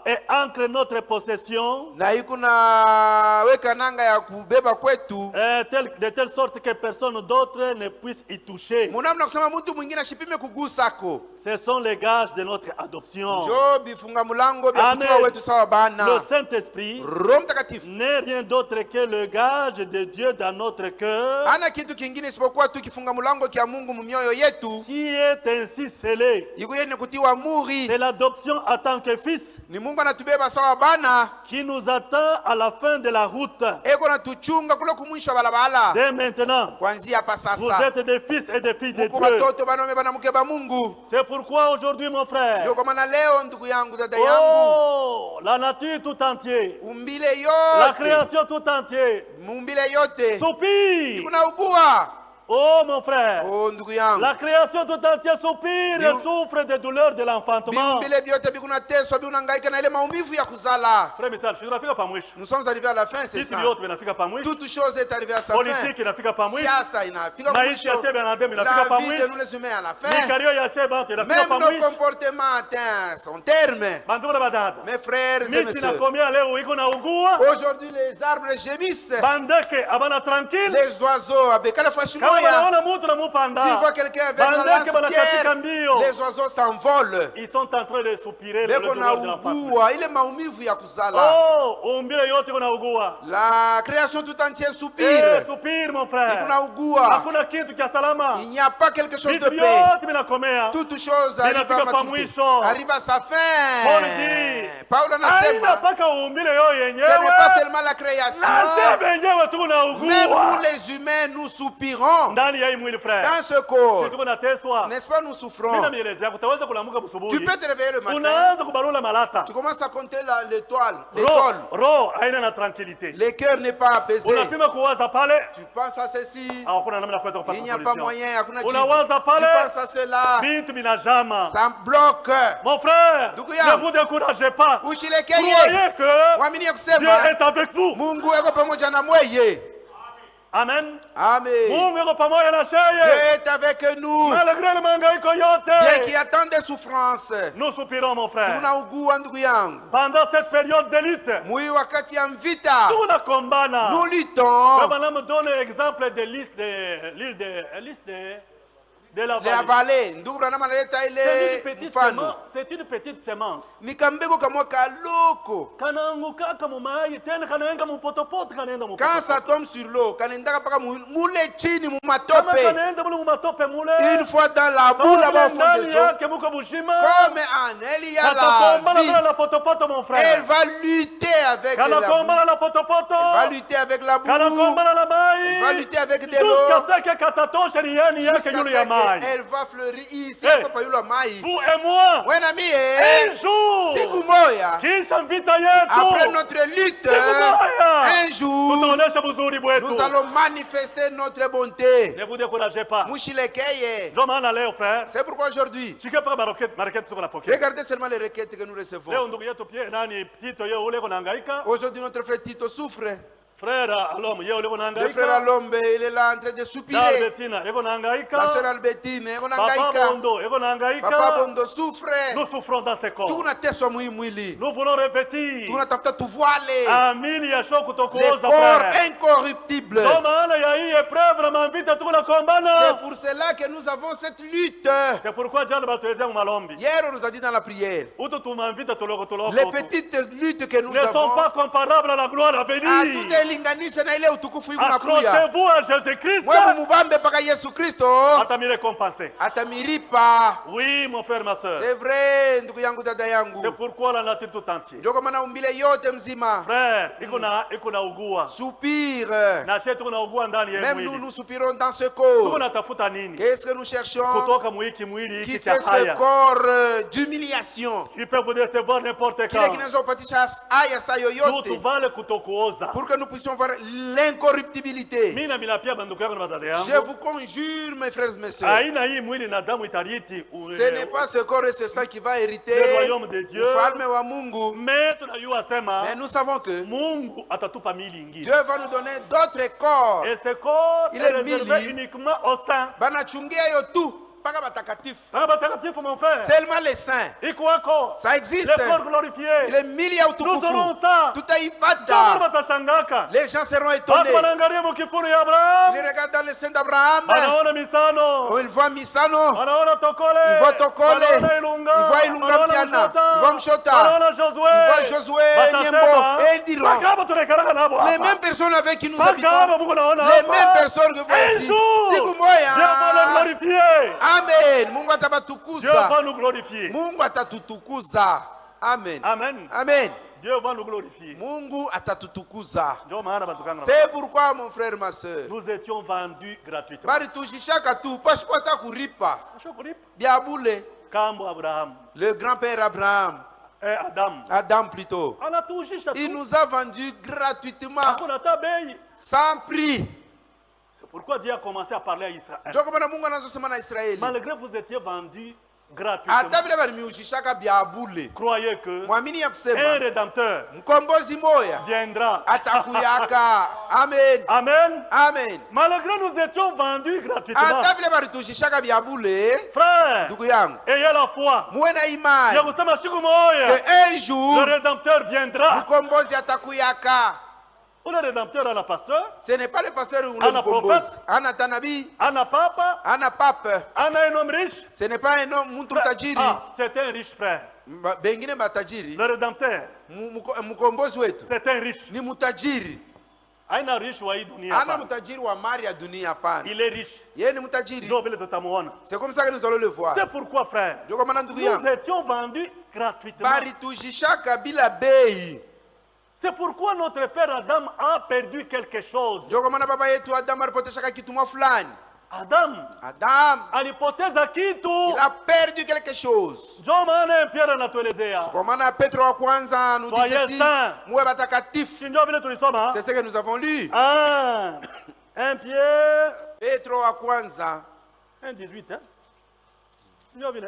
Et entre notre possession, na iko na weka nanga ya kubeba kwetu. de telle sorte que personne d'autre ne puisse y toucher. Munamna kusema mtu mwingine ashipime kugusako. Ce sont les gages de notre adoption. Njoo bifunga mlango bya Amen. kutoa wetu sawa Le bana. Saint-Esprit Roho Mtakatifu n'est rien d'autre que le gage de Dieu dans notre cœur, ana kitu kingine isipokuwa tu kifunga mlango kia Mungu mumioyo yetu. qui est ainsi scellé. Iko yeye ni kutiwa muri. C'est l'adoption en tant que fils Ni Mungu anatubeba sawa bana. qui nous attend à la fin de la route. Eko natuchunga kule kumwisho balabala. Dès maintenant, Kuanzia hapa vous sasa. êtes des fils et des filles de Muko Dieu. batoto banaume banamuke ba Mungu. C'est pourquoi aujourd'hui, mon frère, Ndio kwa maana leo ndugu yangu dada yangu, oh, la nature tout entière, umbile la yote, création tout entière, mumbile yote soupire. kuna ugua. Oh, mon frère, Oh ndugu yangu, la création tout entière soupire et souffre des douleurs de l'enfantement. biumbile vyote bikuna teswa biunangaika na ile maumivu ya kuzala. Frère Michel, tunafika pa mwisho. Nous sommes arrivés à la fin, c'est Sisi ça. vyote vinafika pa mwisho. Toute chose est arrivée à sa fin. Politique inafika pa mwisho. Siasa inafika Maisha ya mwisho. shebe na demu inafika La pa vie de mwisho. nous les humains à la fin. Mikario ya shebe inafika pa Même nos mwisho. comportements atteignent son terme. Bandugu na badada. Mes frères et mes Miti sœurs, nakomea leo iko na ugua. aujourd'hui les arbres gémissent. Bandeke abana tranquille. Les oiseaux abekala Kama fashimoya. wanaona mutu na S'il mupanda. voit quelqu'un avec la Bandeke banakatika lance-pierre, mbio. les oiseaux s'envolent. Ils sont en train de soupirer le Beko na douleur de l'enfantement. ugua ile maumivu ya kuzala. Oh, umbile yote iko na ugua. La création tout entière Eh, soupire. soupire mon frère. Kuna ugua. Hakuna kitu cha salama. Il n'y a pas quelque chose de Vitu paix. vyote vinakomea. Toute chose arrive à Vinafika pa maturité. mwisho. Arrive à sa Paul fin. dit, Paulo Aina anasema mpaka umbile yo ce n'est yenyewe. pas seulement la création. Na sisi wenyewe tuko na Même nous ugua. les humains, nous soupirons Ndani ya hii mwili frère. dans ce corps. Sisi tuko na teswa. N'est-ce pas, nous Mimi souffrons. namielezea utaweza kulamuka Tu busubuhi. peux te réveiller le matin. Unaanza kubarula malata. Tu commences à compter l'étoile, Roho, l'école. roho haina na tranquilité. Le cœur n'est pas apaisé. Unapima kuwaza pale, Tu penses à ceci. hakuna namna ya kuweza kupata Il n'y a pas solution. moyen. Hakuna jibu. Unawaza Tu pale, penses à cela. vitu vinajama. Ça bloque. Mon frère, Ndugu ne yangu, vous découragez pas. ushilekeye. Croyez que Wamini ya Dieu kusema est avec vous. Mungu yuko pamoja na mweye. Amen. Amen. Mungu yuko pamoja na Dieu sheye. est avec nous. Malgré le mangaiko Bien qu'il y yote. a tant de souffrances, Nous soupirons mon frère. tunaugua ndugu yangu. Pendant cette période de lutte. Mui wakati ya vita, Tunakombana. nous luttons. Baba me donne l'exemple de l'île de la La vallée. vallée, ndugu Branham analeta ile mfano. C'est une petite semence. Ni kambego kamwa kaloko. Kanaanguka kama mai tena kanaenda mupotopoto kanaenda Quand mupotopoto. ça tombe sur l'eau, kanendaka paka mule chini mu Kama matope. kanaenda mule mumatope mule. Une fois dans la boue là-bas au fond de l'eau, yake muko bushima. comme en elle il y a la Katakombana vie, na potopoto mon frère. elle va lutter avec la boue. Kanakombana na potopoto. Elle va lutter avec la boue. Kanakombana na Elle va mai. lutter avec de l'eau. Jusqu'à ce que katatoshe rieni yake Jusqu'à yule ce ya mai. qu'elle va fleurir ici. Hey. Papa yule mai. Vous et moi. Wena mi Un jour. siku moya, Kisha vita yetu. après notre lutte, un jour, tutaonesha buzuri bwetu. nous allons manifester notre bonté. Ne vous découragez pas. Mushilekeye. Ndio maana leo frère. C'est pourquoi aujourd'hui, Shike paka maraketi tuko napokea. regardez seulement les requêtes que nous recevons. Leo ndugu yetu pia nani Tito yeye ule kunahangaika. Aujourd'hui, notre frère Tito souffre. Frère Alom yeye ule Le frère kunahangaika. Alombe, il est là en train de soupirer. Albertina yeye La kunahangaika. sœur Albertine, elle Papa est Bondo yeye Papa kunahangaika. Bondo souffre. Nous souffrons dans ces corps. Tunateswa mwili. Nous voulons répéter. Tunatafuta tuvoile Amini ya shoko les kutokuoza corps frère. incorruptibles. Ndio maana ya hii épreuve na mavita tuko na C'est kombana. pour cela que nous avons cette lutte. C'est pourquoi jana batuwezea malombi. Hier, on nous a dit dans la prière, Utu tumavita tuloko tuloko. les petites luttes que nous Ne sont avons, pas comparables à la gloire à venir. hatutailinganisha na ile utukufu iko nakuya. Accrochez-vous à Jésus-Christ. Mwe mubambe mpaka Yesu Kristo Atami récompensé. atamiripa. Oui, mon frère, ma soeur. C'est vrai, ndugu yangu, dada C'est yangu. pourquoi la nature tout entière. Ndio kwa maana umbile yote mzima Frère, iko na ugua. soupire. Na sisi tuko na ugua ndani ya Même nous, mwili. nous soupirons dans ce Tuko corps. natafuta nini? Qu'est-ce que nous cherchons? Kutoka mwiki mwili hiki Quitter cha ce haya. corps d'humiliation. Qui peut vous décevoir n'importe Kile quand. kinachopatisha haya saa Nous yoyote, tuvale kutokuoza. pour que nous puissions voir l'incorruptibilité. Mimi na mina pia banduku yangu na badada Je yangu. vous conjure, mes frères et mes sœurs, Aina hii mwili na damu itariti. ce n'est pas ce corps et ce sang qui va hériter Le royaume de Dieu. ufalme wa Mungu, Mais tunajua sema mais nous savons que Mungu atatupa mili ingine. Dieu va nous donner d'autres corps. Et ce corps Il est est réservé mili. uniquement aux saints. Banachungia yo tu mpaka batakatifu, Baba batakatifu mon frère. seulement les saints. Iko wako. Ça existe. Le corps glorifié. Ile mili ya Nous aurons utukufu ça. Ndio tutaipata. batashangaka. Les gens seront Watu étonnés. wanaangalia mkifuru ya Abraham. Ils regardent dans le sein d'Abraham, Wanaona misano. ils voient Misano, Wanaona tokole. ils voient Tokole, Wanaona Ilunga. ils voient Ilunga Wanaona Mpiana, Mshota. ils voient Mshota, Wanaona Josué. ils voient Josué, Batasema, Nyembo, et ils diront, "Bakaba tunaikaraga nabo les hapa." mêmes personnes avec qui nous Bakaba habitons, Mungu naona les hapa. mêmes personnes que vous voyez Un ici. jour, Siku Dieu va le moya, glorifier. amen. Mungu Dieu atabatukuza, va nous glorifier. Mungu atatutukuza, amen, Amen. amen. Dieu va nous glorifier. Mungu atatutukuza. Ndio maana batukanga. C'est pourquoi, mon frère, ma soeur, Nous étions vendus gratuitement. bari tushishaka tu pasipota kuripa Shukuri. bya bule. Kambo Abraham Le grand-père Abraham, et Adam. Adam plutôt, Anatujisha il tu. nous a vendus gratuitement, Hakuna hata bei. sans prix. C'est pourquoi Dieu a commencé à parler à Israël. Ndio kwa maana Mungu anazosema na Israeli, Malgré que vous étiez vendus gratuitement. hata vile barimiushishaka bya bule, Croyez que mwamini ya un kusema rédempteur mkombozi moya viendra. atakuyaka. Amen, Amen. amen. Malgré nous étions vendus gratuitement. Hata vile baritushishaka bya bule, Frère, ndugu yangu, ayez la foi. muwe na Je imani vous sema siku moja que un le jour rédempteur viendra. mkombozi atakuyaka. Le rédempteur à la pasteur, Ce n'est pas le pasteur ou Ana le mkombozi, prophète. ana tanabii, Anna Papa, ana pape. Anna un homme riche. Ce n'est pas un homme mtu mtajiri. C'est un riche frère. Bengine matajiri. Le rédempteur, Mkombozi wetu c'est un riche. ni mtajiri. Aina riche wa hii dunia Ana hapa. mtajiri wa mali ya dunia hapana. Il est riche. Yeye ni mtajiri. Ndio vile tutamuona. C'est comme ça que nous allons le voir. C'est pourquoi frère, Ndio kwa maana ndugu nous yangu, étions vendus gratuitement. bari tujishaka bila bei. C'est pourquoi notre père Adam a perdu quelque chose. Ndio kwa maana baba yetu Adam alipoteshaka kitu fulani. Adam alipoteza kitu. il a perdu quelque chose. Ndio maana Pierre anatuelezea. Kwa maana Petro wa kwanza nous dit Soyez ceci, saints. muwe batakatifu. Ndio vile tulisoma. C'est ce que nous avons lu. 1 Pierre Petro wa kwanza 1:18 hein. Ndio vile.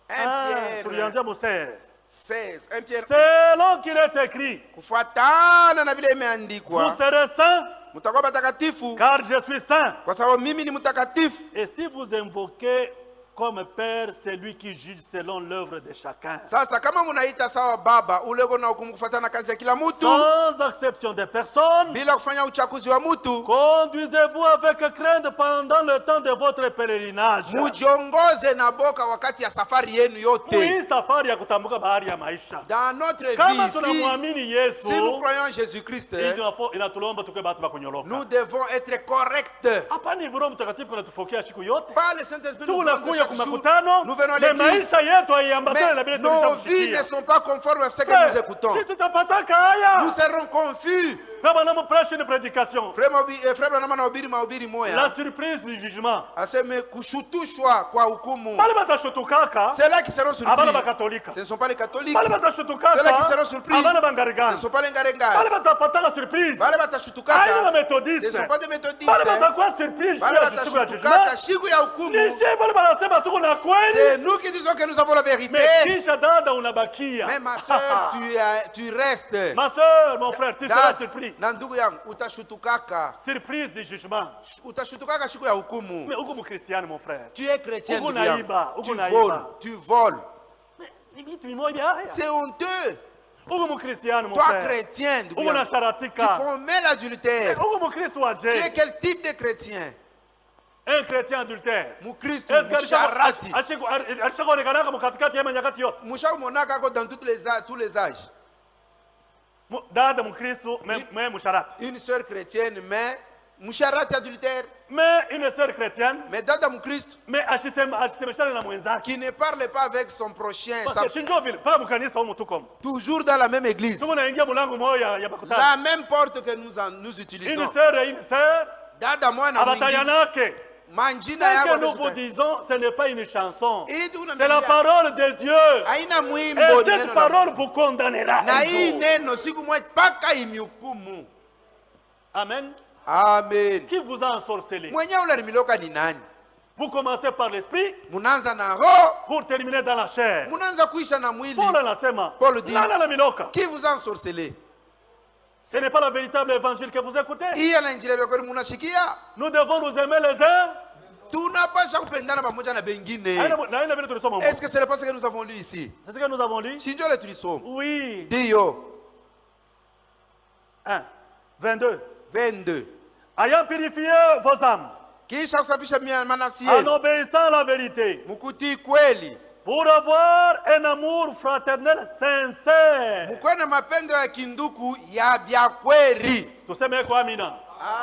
1 Pierre tulianzia mu 16. 16. 1 Pierre. Selon qu'il est écrit, Kufuatana na vile vous imeandikwa, serez saints mtakuwa watakatifu car je suis saint. kwa sababu mimi ni mtakatifu. Et si vous invoquez comme Père celui qui juge selon l'œuvre de chacun, Sasa kama munaita sawa baba ule uko na hukumu kufuatana na kazi ya kila mtu sans acception de personne, bila kufanya uchaguzi wa mtu, conduisez-vous avec crainte pendant le temps de votre pèlerinage. mujiongoze na boka wakati ya safari yenu yote. Hii safari ya kutambuka bahari ya maisha. Dans notre Kama vie, tunamwamini Yesu, si nous croyons en Jésus-Christ, inatulomba tuke batu bakunyoloka. nous devons être corrects. Hapa ni Roho Mtakatifu anatufokea siku yote. Par le Saint-Esprit, nous venons Tunakuya chaque kwa jour, makutano, nous venons à na l'église, maisha yetu haiambatane na vile mais nos vies ne tulishakusikia. sont pas conformes à ce que nous écoutons. Si tutapataka haya, Nous serons confus. kama na mprêche une prédication, Frère Branham anahubiri mahubiri la moya, surprise du jugement. aseme kushutushwa kwa hukumu. Bale batashutukaka, C'est là qui seront abana surpris. bakatolika. Ce ne sont pas les catholiques. Bale C'est là qui batashutukaka, seront surpris. abana Ce ne bangarigani. sont pas les Bale ngarengas. batapata surprise, Bale aina batashutukaka. Ce ne methodiste. sont pas des méthodistes. Bale batakuwa surprise Bale juu ya siku ya batashutukaka judgment. siku ya hukumu. Nishe bale banasema tuko na kweli. C'est nous qui disons que nous avons la vérité. Mais kisha dada unabakia. Mais ma soeur, tu restes. Ma soeur, mon frère, tu seras Dad, surpris. na ndugu yangu utashutukaka. Surprise du jugement. Utashutukaka siku ya hukumu. Mais uko mkristiano mon frère. Tu es chrétien, Uko ndugu yangu. naiba, uko Tu naiba. voles, tu voles. Mais ni vitu vimoja haya. C'est honteux. Uko mkristiano mon Toi, frère. chrétien, ndugu Uko na yangu, tu sharatika. commets l'adultère. Uko mkristo wa Tu es je. quel type de chrétien? Un chrétien adultère. Mukristo, Est-ce que musharati. alishakuonekanaka mkatikati ya nyakati yote? Mushakumonaka ako dans tous les âges. Dada mkristo mais musharati. Une sœur chrétienne, mais musharati adultère. Mais une sœur chrétienne, Mais dada mukristo mais asisemeshane na mwenzake. qui ne parle pas avec son prochain, Parce que shinjo vile paka mkanisa humu tuko. toujours dans la même église. Tuko naingia mlango moja ya bakutana. La même porte que nous Une utilisons. sœur et une sœur, Dada mwana mwingine. abatayanake. Manjina Ce yako que nous vous atashuta. disons, ce n'est pas une chanson. Ili tu C'est la unamwambia, parole de Dieu. haina mwimbo, Et ni cette neno la parole Mungu. vous condamnera. Na un hii jour. neno siku moja mpaka imihukumu. Amen. Amen. Qui vous a ensorcelé? Mwenyewe ularimiloka ni nani? Vous commencez par l'esprit Munaanza na roho, pour terminer dans la chair. munaanza kuisha na mwili. Paul anasema, Paul dit, nani anamiloka? Qui vous a ensorcelé? Ce n'est pas le véritable évangile que vous écoutez. Hii ana injili ya kweli munashikia? Nous devons nous aimer les uns. Tunapasha kupendana pamoja na bengine. Na ile vile tulisoma huko. Est-ce que c'est pas ce que nous avons lu ici? C'est ce que nous avons lu? Si ndio le tulisoma. Oui. Ndiyo. 1, 22. 22. Ayant purifié vos âmes Kisha kusafisha manafsi en yenu. obéissant à la vérité, Mukutii kweli. pour avoir un amour fraternel sincère. Mkuwe na mapendo ya kinduku ya vya kweli. Tuseme kwa amina.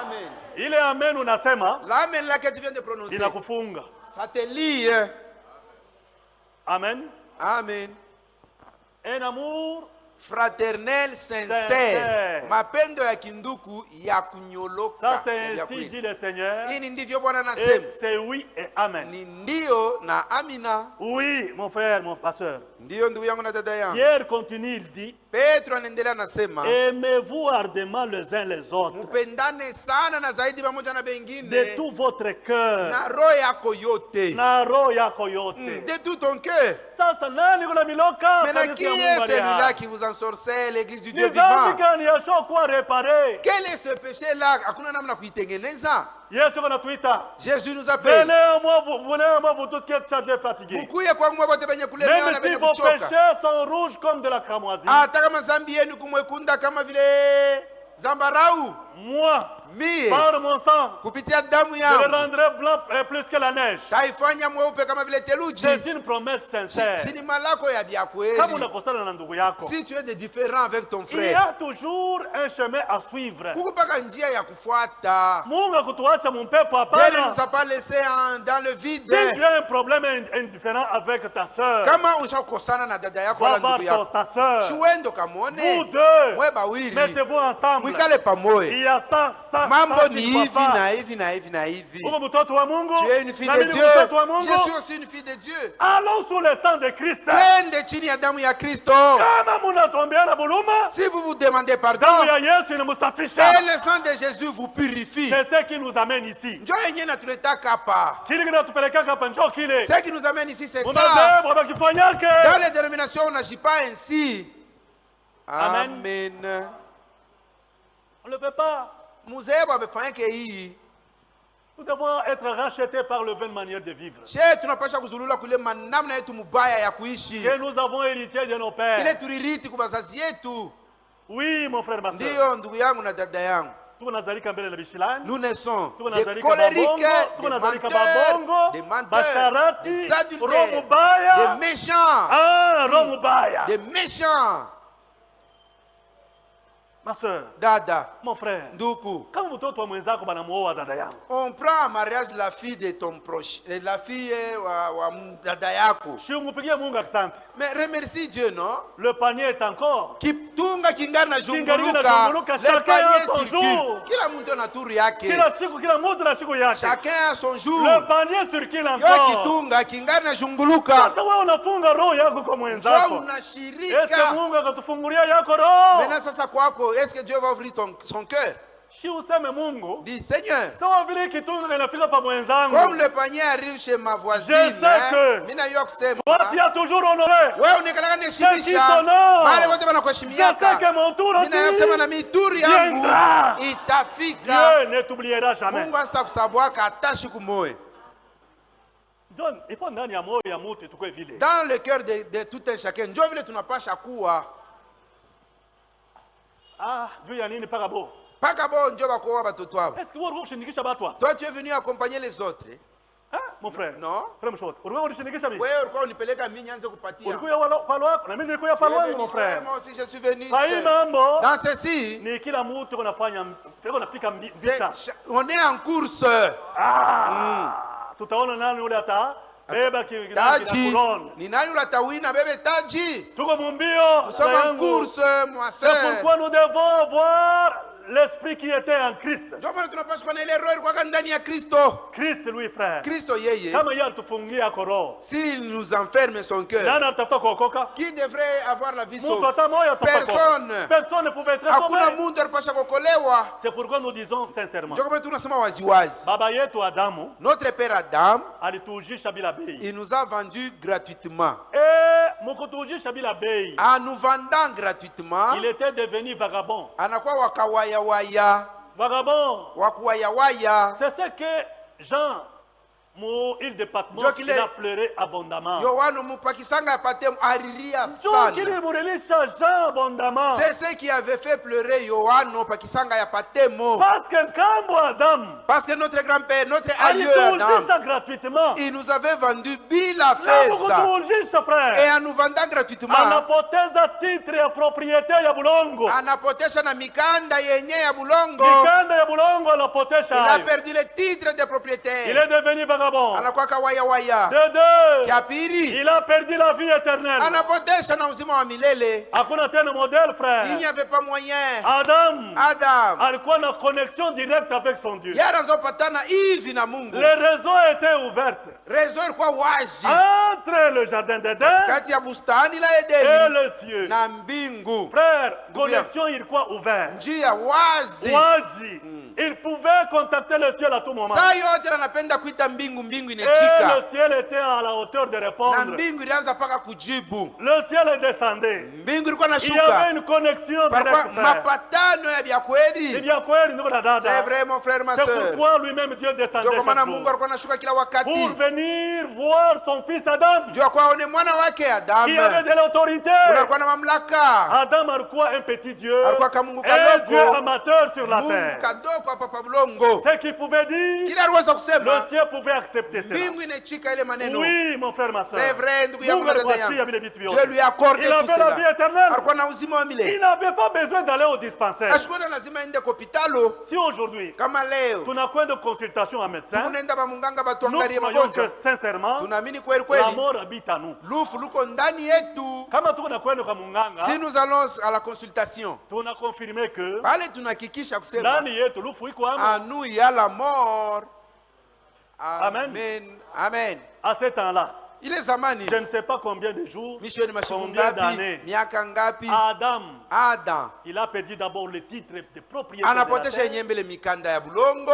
Amen. Ile amen unasema L'amen là que tu viens de prononcer. inakufunga. Ça te lie. Amen. Amen. Un amour Fraternel sincère. Sincère. Mapendo ya kinduku ya kunyoloka. ça ya c'est vya ainsi kweli. dit le Seigneur. Hii ndivyo Bwana anasema. Et c'est oui et amen. Ni ndio na amina. Oui, mon frère, mon pasteur. Ndiyo ndugu yangu na dada yangu. Pierre continue, il dit, Petro anaendelea anasema, aimez-vous ardemment les uns les autres, mpendane sana na zaidi pamoja na de bengine tout votre cœur, na roho yako yote. na roho yako yote. De tout ton cœur. Sasa nani kuna miloka? Maintenant, Kanisa qui ya est Mungu celui-là aliye qui vous ensorcelle, l'église du hai. Dieu Ni dhambi vivant? gani yashokuwa repare? Quel est ce péché-là? Hakuna namna kuitengeneza. Yesu anatuita, Jésus nous appelle. venez à moi vous tous qui êtes chargés et fatigués. Mukuye kwangu mwa wote benye kulemewa na Même si benye vos kuchoka. péchés sont rouges comme de la cramoisie, Hata kama zambi yenu kumwekunda kama vile zambarau, moi, mie par mon sang, kupitia damu je le yangu rendrai blanc plus que la neige. taifanya mweupe kama vile theluji. C'est une promesse sincère. Si ni malako ya vya Kama kweli. unakosana na ndugu yako, Si tu es de différent avec ton il y frère, a toujours un chemin à suivre. kukupaka njia ya kufuata. Mungu akutuacha mumpepo Dieu ne hapana. nous a pas laissé dans le vide. Si tu as un problème indifférent avec ta sœur, Kama ushakosana na dada yako va wala voir ndugu yako, ta sœur. chuendo Vous kamwone deux, mwe bawili, mettez-vous ensemble. mwikale pamoja. Il y a ça Mambo ni qu'il ne hivi va pas. na hivi na hivi na hivi. Uko mtoto wa Mungu, Tu es une fille na de mimi Dieu. mtoto wa Mungu. Je suis aussi une fille de Dieu. Allons sous le sang de Christ. Twende chini ya damu ya Kristo. Kama mnatuombeana buluma, Si vous vous demandez damu pardon, ya Yesu inamusafisha. et le sang de Jésus vous purifie. C'est ce qui nous amène ici. Njoo yenyewe natuletaka hapa. Kile kinatupelekaka hapa njoo kile. Ce qui nous amène ici, c'est ça. Unabebwa bakifanyake. Dans les dénominations, on n'agit pas ainsi. Amen. Amen. On ne le fait pas. muzee wamefanyake hii. Nous devons être rachetés par le vaine manière de vivre She tunapasha kuzulula kule manamna yetu mubaya ya kuishi. que nous avons hérité de nos pères. Ile tuririti kwa bazazi yetu. Oui, mon frère, ma soeur. Ndiyo ndugu yangu na dada yangu. Tuko nazalika mbele na bishilani. Nous naissons Tuko des nazalika colériques, babongo, tuko des nazalika menteurs, babongo, des menteurs, basharati, des adultères, roho baya. des méchants, Ah, roho baya. des méchants. Ma soeur, Dada, mon frère, nduku, kama mtoto wa mwenzako banamuoa dada yangu, on prend en mariage la fille de ton proche, la fille wa dada yako. si umupigie Mungu asante. Mais remercie Dieu, non? Le panier est encore. Kitunga kingana na Kingali na zunguluka, zunguluka, le chacun panier a son circule. jour. Kila mtu ana turu yake. Kila siku, kila mtu na siku yake. Chacun a son jour. Le panier circule Yo encore. kitunga kingana na zunguluka. Sasa wewe unafunga roho yako kwa Jo mwenzako. Ese unashirika. Mungu akatufungulia yako roho. Maintenant sasa kwako, est-ce que Dieu va ouvrir son cœur? Si useme Mungu, Dis Seigneur, sawa vile kitunga kinafika pa mwenzangu. comme le panier arrive chez ma voisine, Je sais que mimi najua kusema Toi tu as toujours honoré. wewe unaonekana niheshimisha, C'est ton wale wote Je sais wanakuheshimiaka. que mon tour Mimi najua kusema na aussi mituri yangu viendra. itafika. Dieu ne t'oubliera jamais. Mungu asitakusabwaka hata siku moja. Donc, il faut ndani ya moyo ya mtu tukue vile. Dans le cœur de tout un chacun, ndio vile tunapasha kuwa. Ah, juu ya nini paka bo? Paka bo ndio bakuoa watoto wao. Est-ce que wewe unashindikisha batwa? Toi tu es venu accompagner les autres. Ah, mon frère. Non. Frère mshot. Wewe unashindikisha mimi? Wewe ulikuwa unipeleka mimi nianze kupatia. Ulikuwa wala kwa wako na mimi nilikuwa pa wangu mon frère. Moi aussi je suis venu. Hai mambo. Dans ceci, Ni kila mtu anafanya anapika c'est- vita. on est en course. Tutaona nani ule ata beba Taji. couronne. Ni nani ulatawina bebe taji? Tuko mumbio. Nous sommes en course, moi C'est soeur. pourquoi nous devons avoir l'esprit qui était en Christ. Ndio maana tunapaswa kuwa na ile roho ilikuwa ndani ya Kristo. Christ lui frère. Kristo yeye, Kama yeye alitufungia koro. s'il nous enferme son cœur, Nani atafuta kuokoka? qui devrait avoir la vie Mtu sauve? hata moja atafuta Personne. kuokoka. Personne ne pouvait être Hakuna sauvé. mundu alipasha kuokolewa. C'est pourquoi nous disons sincèrement. Ndio maana tunasema waziwazi. Baba yetu Adamu Notre père Adam, alitujisha bila bei. il nous a vendus gratuitement. Mukutujisha bila bei. En nous vendant gratuitement, Il était devenu vagabond. anakuwa wakawayawaya, Vagabond. wakuwayawaya. C'est ce que Jean, mon île de Patmos, Donc il il a est- pleuré abondamment. Yohana mupakisanga apate ariria Donc il sana. est mourelisha Jean abondamment. C'est ce qui avait fait pleurer Yohana pakisanga yapate mo. Parce que Kambo Adam, Parce que notre grand-père, notre il aïeux Adam, alitujisha gratuitement. il nous avait vendu bila Na feza. mukutujisha Et frère. en nous vendant gratuitement, Anapoteza titre ya propriété ya bulongo. anapotesha na mikanda yenye ya bulongo. Mikanda ya bulongo Il anapotesha a hayo. perdu le titre de Il propriétaire. est devenu vagabond. Anakuwa kawayawaya. De deux, Kia pili, il a perdu la vie éternelle. anapotesha na uzima wa milele. Hakuna tena modèle frère. Il n'y avait pas moyen. Adam Adam, alikuwa na connexion directe avec son Dieu. yeye anazopatana hivi na Mungu. Les réseaux étaient ouverts Rezo ilikuwa wazi entre le jardin d'Éden kati ya bustani la et Edeni le ciel. na mbingu. Frère, Ndugu yangu. connexion ilikuwa ouverte. Njia wazi. Wazi. Il pouvait contacter le ciel à tout moment. Saa yote anapenda kuita mbingu, mbingu Et inechika. le ciel était à la hauteur de Na répondre. mbingu ilianza paka kujibu. Le ciel descendait. Mbingu ilikuwa Il y avait nashuka. une connexion Parkwa directe, frère. mapatano ya vya Il kweli. y a quoi, nous, la C'est dada. vrai mon frère, ma C'est soeur. pourquoi lui-même Dieu descendait Ndio kwa maana chaque Mungu jour. alikuwa anashuka kila Pour wakati. venir voir son fils Adam, Ndio kwa aone mwana wake qui avait Adamu. de l'autorité. Ule alikuwa na mamlaka. Adam alikuwa un petit Dieu, Alikuwa kamungu un kadogo. Dieu amateur sur la Mungu terre. kadogo hapa pa bulongo. Ce qu'il pouvait dire, Kila aliweza le kusema ciel pouvait accepter cela. mbingu inechika ile maneno. Oui, mon frère, ma soeur. C'est vrai ndugu yangu Mungu na dada alikuwa yangu. vile vitu Dieu vyote. lui a accordé Il tout avait la vie cela. éternelle. Alikuwa na uzima wa Il milele. n'avait pas besoin d'aller au dispensaire. Ashikuwa lazima aende kwa hospitalo. Si aujourd'hui, Kama leo tunakwenda consultation à médecin, tunaenda ba munganga nous batuangalie croyons que magonjwa. sincèrement, Tunaamini kweli la kweli mort habite à nous. lufu luko ndani yetu. Kama tuko na kwenda kwa munganga, Si nous allons à la consultation, tuna confirmé que pale tunahakikisha kusema ndani yetu lufu iko à amo. nous il y a la mort. Amen. Amen. Amen. À ce temps-là, Ile zamani je ne sais pas combien de jours, mishoni mashiku combien ngapi, d'années, miaka ngapi, Adam, Adam il a perdu d'abord le titre de propriété de la anapotesha terre. yenyembele mikanda ya bulongo,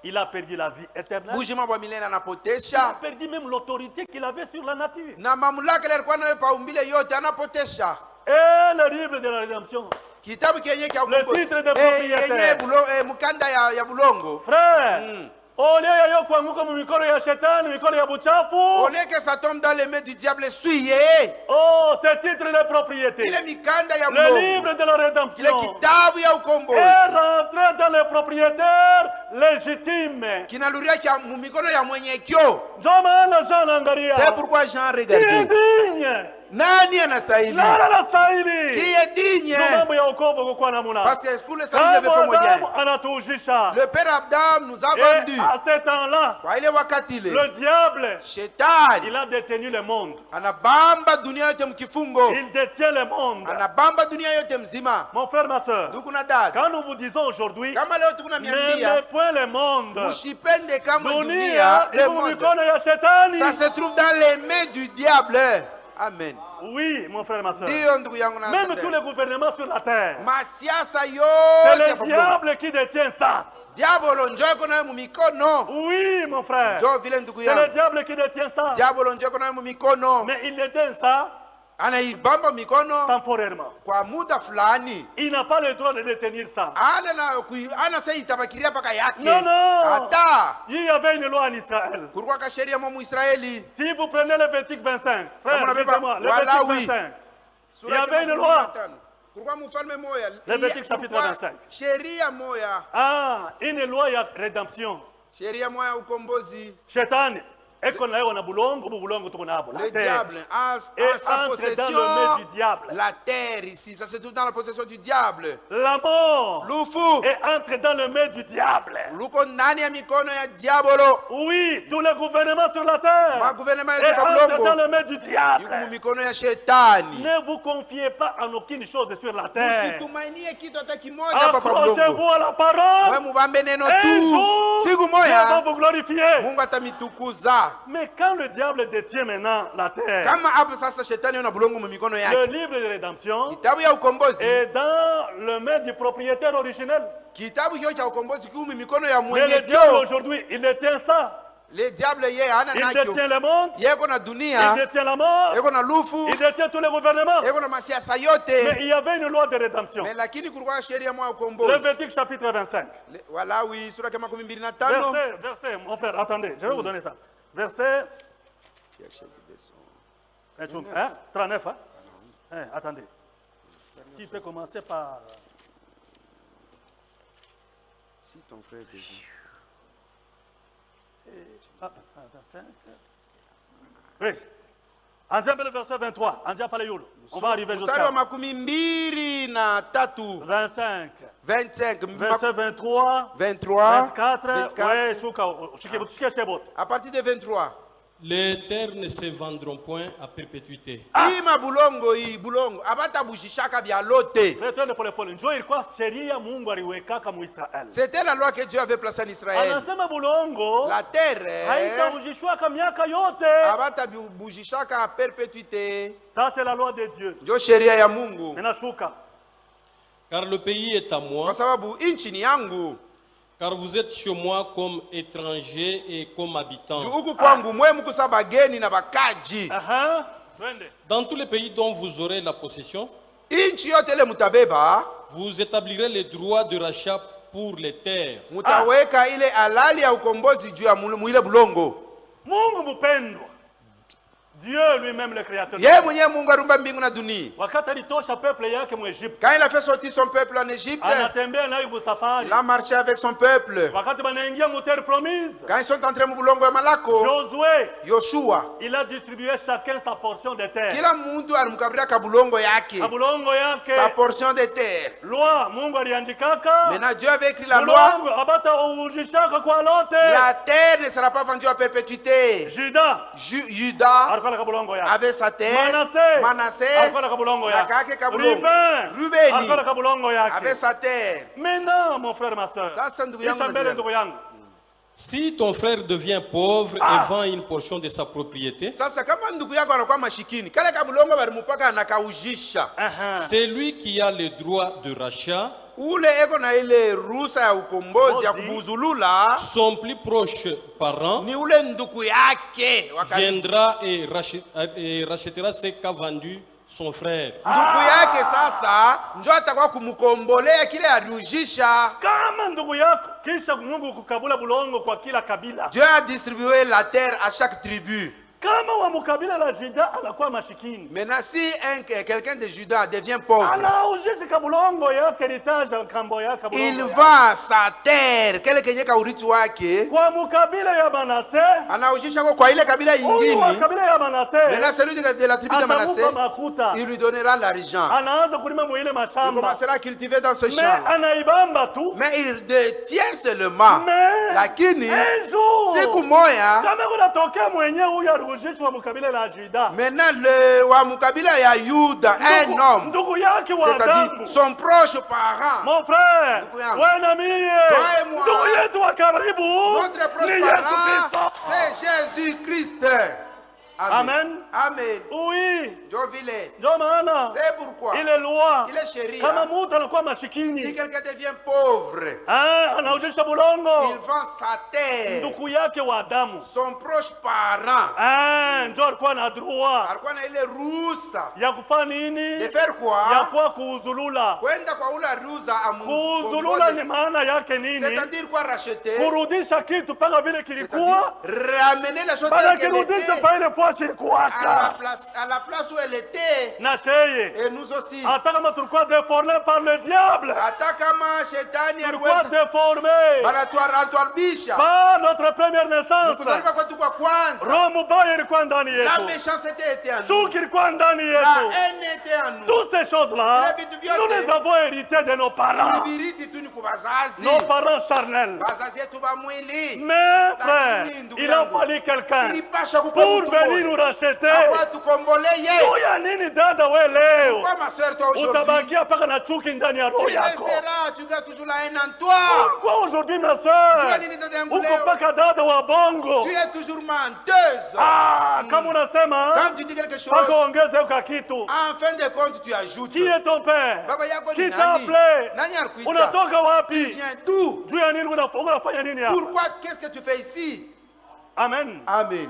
Il a perdu la vie éternelle. bujima bwa milele Il a anapotesha, perdu même l'autorité qu'il avait sur la nature. na mamlaka ile alikuwa nayo pa umbile yote anapotesha. Et le livre de la rédemption, kitabu kenye kya Le ukombozi titre de propriétaire. mukanda ya bulongo. Frère, au lieu ya yo kuanguka mu mikono ya shetani, mikono ya Au buchafu, lieu que ça tombe dans les mains du diable, suye oh, ce titre de propriété, ile mikanda ya le bulongo, livre de la ile rédemption, kitabu ya ukombozi est rentré dans les propriétaires légitimes. kinaluria kya mu mikono ya mwenye kyo. Ndio maana Jean anaangalia, C'est pourquoi Jean qui est regarde digne, nani anastahili, nani anastahili. qui est digne, Ndio mambo ya wokovu kukuwa namuna. parce que pour le salut il n'y avait pas Kama moyen. Adamu anatuujisha. Le père Adam nous a Et vendu à ce temps-là, kwa ile wakati ile le diable, shetani il a détenu le monde. anabamba dunia yote mkifungo, Il détient le monde. anabamba dunia yote mzima. Mon frère, ma soeur, Ndugu na dada, quand nous vous disons aujourd'hui, kama leo tukuna n'aimez miambia point le monde. musipende kama Dunia dunia, le iko monde, mikono ya shetani. ça se trouve dans les mains du diable. Amen. Oui, mon frère, ma soeur. Ndio ndugu yangu na Même tous dada, les gouvernements sur la terre, masiasa c'est yote le hapa Mungu. diable qui détient ça. Diabolo njoo iko nayo mu mikono, Oui, mon frère. njoo vile ndugu C'est le yangu, diable qui détient ça. diabolo njoo iko nayo mu mikono, Mais il détient ça anaibamba mikono temporairement. kwa muda fulani. Il n'a pas le droit de détenir ça. Ana sasa itabakiria paka yake. Non, non. Hata Il y avait une loi en Israël. kulikuwa ka sheria mwa Muisraeli. Si vous prenez le Levitique 25, frère, Kama unabeba lisez-moi, le Walawi. Levitique 25. Sura Il y ya avait une 15. Kulikuwa mfalme moya. Levitique chapitre Kulikuwa 25. sheria moya. Ah, une loi de rédemption. Sheria moya ya ukombozi. Shetani, eko na yeye na bulongo, bu bulongo tuko nabo. Le diable a sa Et entre dans le possession main du diable. la terre ici. Ça se trouve dans la possession du diable. La mort Lufu. est entre dans le main du diable. Luko ndani ya mikono ya diabolo. Oui, tous les gouvernements sur la terre Ma gouvernement est yote pa entre dans bulongo. le main du Yuko mu diable. mikono ya shetani. Ne vous confiez pas en aucune chose sur la terre. Usitumainie kitu hata kimoja hapa pa bulongo. Accrochez-vous à la parole. Wewe mubambe neno Un tu. jour, Siku Dieu va moja vous glorifier. Mungu atamitukuza. Mais quand le diable détient maintenant la terre, Kama hapo sasa shetani ana bulongo mu mikono le yake. livre de rédemption Kitabu ya ukombozi, est dans le main du propriétaire originel. kitabu hiyo cha ukombozi kiu mu mikono ya Mais mwenye le diable dio. aujourd'hui, il détient ça. Le diable yeye hana Il nacho. détient le monde, Yeko na il dunia, détient la mort, yeko na lufu, il détient tous les gouvernements. yeko na masiasa Mais yote. il y avait une loi de rédemption. Mais lakini kulikuwa sheria moja ya ukombozi. Levitique chapitre 25. Walawi sura ya 25. Verset, mon frère, attendez, je vais vous donner ça. Verset 39. Attendez. S'il peut commencer par. Si ton frère devient. 25. Oui. Anzia mbele verset 23. Anzia pale yulu. On va arriver Mstari wa jusqu'à makumi mbili na tatu. 25. 25. Verset 23. 23. 24. Ouais, shuka. Shike shebot. À partir de 23. Les terres ne se vendront point à perpétuité. Ima bulongo hii bulongo abatabujishaka bya lote. Twende pole pole. Njoo ilikuwa sheria Mungu aliwekaka mu Israeli. C'était la loi que Dieu avait placée en Israël. Anasema bulongo La terre haitaujishwaka miaka yote. abatabujishaka à perpétuité. Ça c'est la loi de Dieu. Ndio sheria ya Mungu. Ninashuka. Car le pays est à moi, Kwa sababu inchi ni yangu. car vous êtes chez moi comme étrangers et comme habitants. Huku kwangu mwe mkusa bageni na bakaji. Aha. Twende. Dans tous les pays dont vous aurez la possession, Inchi yote ile mutabeba, vous établirez les droits de rachat pour les terres. mutaweka ile halali ya ukombozi juu ya mwile bulongo. Mungu mpendwa. Dieu lui-même le créateur. Yeye mwenyewe Mungu arumba mbingu na dunia. Wakati alitosha peuple yake mu Egypte. Quand il a fait sortir son peuple en Égypte, Anatembea nayo busafari. il a marché avec son peuple. Wakati banaingia mu terre promise. Quand ils sont entrés mu bulongo ya Malako, Josué, Yoshua, il a distribué chacun sa portion de terre. kila mtu alimkabria kabulongo yake, Kabulongo yake. sa portion de terre. Loi Mungu aliandikaka. Maintenant Dieu avait écrit la loi, Bulongo abata ujishaka kwa lote. la terre ne sera pas vendue à perpétuité. Juda Judas alikuwa na kabulongo yake. avait sa terre, Manassé alikuwa na kabulongo na yake. kake kabulongo, Ruben Rubeni alikuwa na kabulongo avait yake. sa terre. Maintenant mon frère ma soeur. Sasa ndugu yangu na Isambele ndugu ndugu yangu. Si ton frère devient pauvre et vend une portion de sa propriété, Sasa kama ndugu yako anakuwa mashikini, kale kabulongo balimupaka anakaujisha. c'est lui qui a le droit de rachat. Ule eko na ile ruhusa ya ukombozi ya kubuzulula, Son plus proche parent ni ule ndugu yake wakati viendra et rachètera ce qu'a vendu son frère. ndugu yake sasa njo atakuwa kumkombolea kile aliujisha. Kama ndugu yako kisha Mungu kukabula bulongo kwa kila kabila. Dieu a distribué la terre à chaque tribu. Kama wa mukabila la Juda anakuwa mashikini. Maintenant, si quelqu'un de Juda devient pauvre, Anaujisha kabulongo yake heritage nkambo yake il bulongo. vend sa terre, kile kenye kaurithi wake, Kwa mukabila ya Manase, anaujisha kwa ile kabila huyu wa ingine. kabila ya Manase, Maintenant, celui de la tribu de Manassé, atamupa makuta. il lui donnera l'argent. Anaanza kulima mwile Il mashamba. commencera à cultiver dans ce Mais champ. anaibamba tu. Mais il détient seulement. Mais Lakini, un jour, siku moya, kama kunatokea mwenye huyu arujishwa mukabila la Juda. maintenant, le wa mukabila ya Yuda, un homme, Ndugu yake wa c'est-à-dire damu. son proche parent, Mon frère, Ndugu yangu. wewe na mie, Toi et moi. ndugu yetu wa karibu notre proche ni Yesu parent, Kristo. c'est Jésus-Christ. Amen. Amen. Oui, Ndio vile. ndio maana C'est pourquoi ile loi ile sheria, kama mtu anakuwa si masikini quelqu'un devient pauvre, anaujisha il bulongo vend sa terre. ndugu yake wa damu Son proche parent ndio alikuwa na droit alikuwa na ile ruhusa ya kufanya nini, de faire ya quoi? kuwa kuuzulula. Kwenda kwa ule ruhusa Kuuzulula ni maana yake nini? c'est-à-dire quoi? Racheter, Kurudisha kitu mpaka vile kilikuwa, c'est-à-dire ramener les choses bana telles qu'elles kirudisha étaient pa ile fois kilikuwaka. à la place où elle était. Na cheye Et nous aussi, hata kama tulikuwa deformé par le diable, hata kama shetani tulikuwa aliweza deformé banatuharibisha, par notre première naissance. kuzalika kwetu kwa kwanza, Roho mubaya ilikuwa ndani la yetu, méchanceté était en nous, chuki ilikuwa ndani la yetu. haine était en nous. Toutes ces choses-là, Vile vitu vyote, nous les avons héritées de nos parents, Tulibiriti tu ni kubazazi, nos parents charnels. bazazi yetu ba mwili. Mais frère, Lakini, ndugu il a yangu, fallu quelqu'un Ilipasha kukua pour mtu venir mmoja nous racheter. akwa tukomboleye. Uya nini dada we leo Pourquoi ma soeur toi aujourd'hui, utabakia paka na chuki ndani ya roho tu yako? resteras, tu gardes toujours la haine en toi. Pourquoi aujourd'hui ma Tu soeur as nini dada yangu uko leo? mpaka dada wa bongo? Tu es toujours menteuse. Kama unasema Quand tu dis quelque mpaka chose, ongeze uka kitu. en fin de compte tu ajoutes. Qui est ton père? Baba yako ni Qui t'a nani? appelé? Nani alikuita? Unatoka Tu wapi? viens d'où? Juu ya nini unafanya nini hapa? Pourquoi? Qu'est-ce que tu fais ici? Amen. Amen.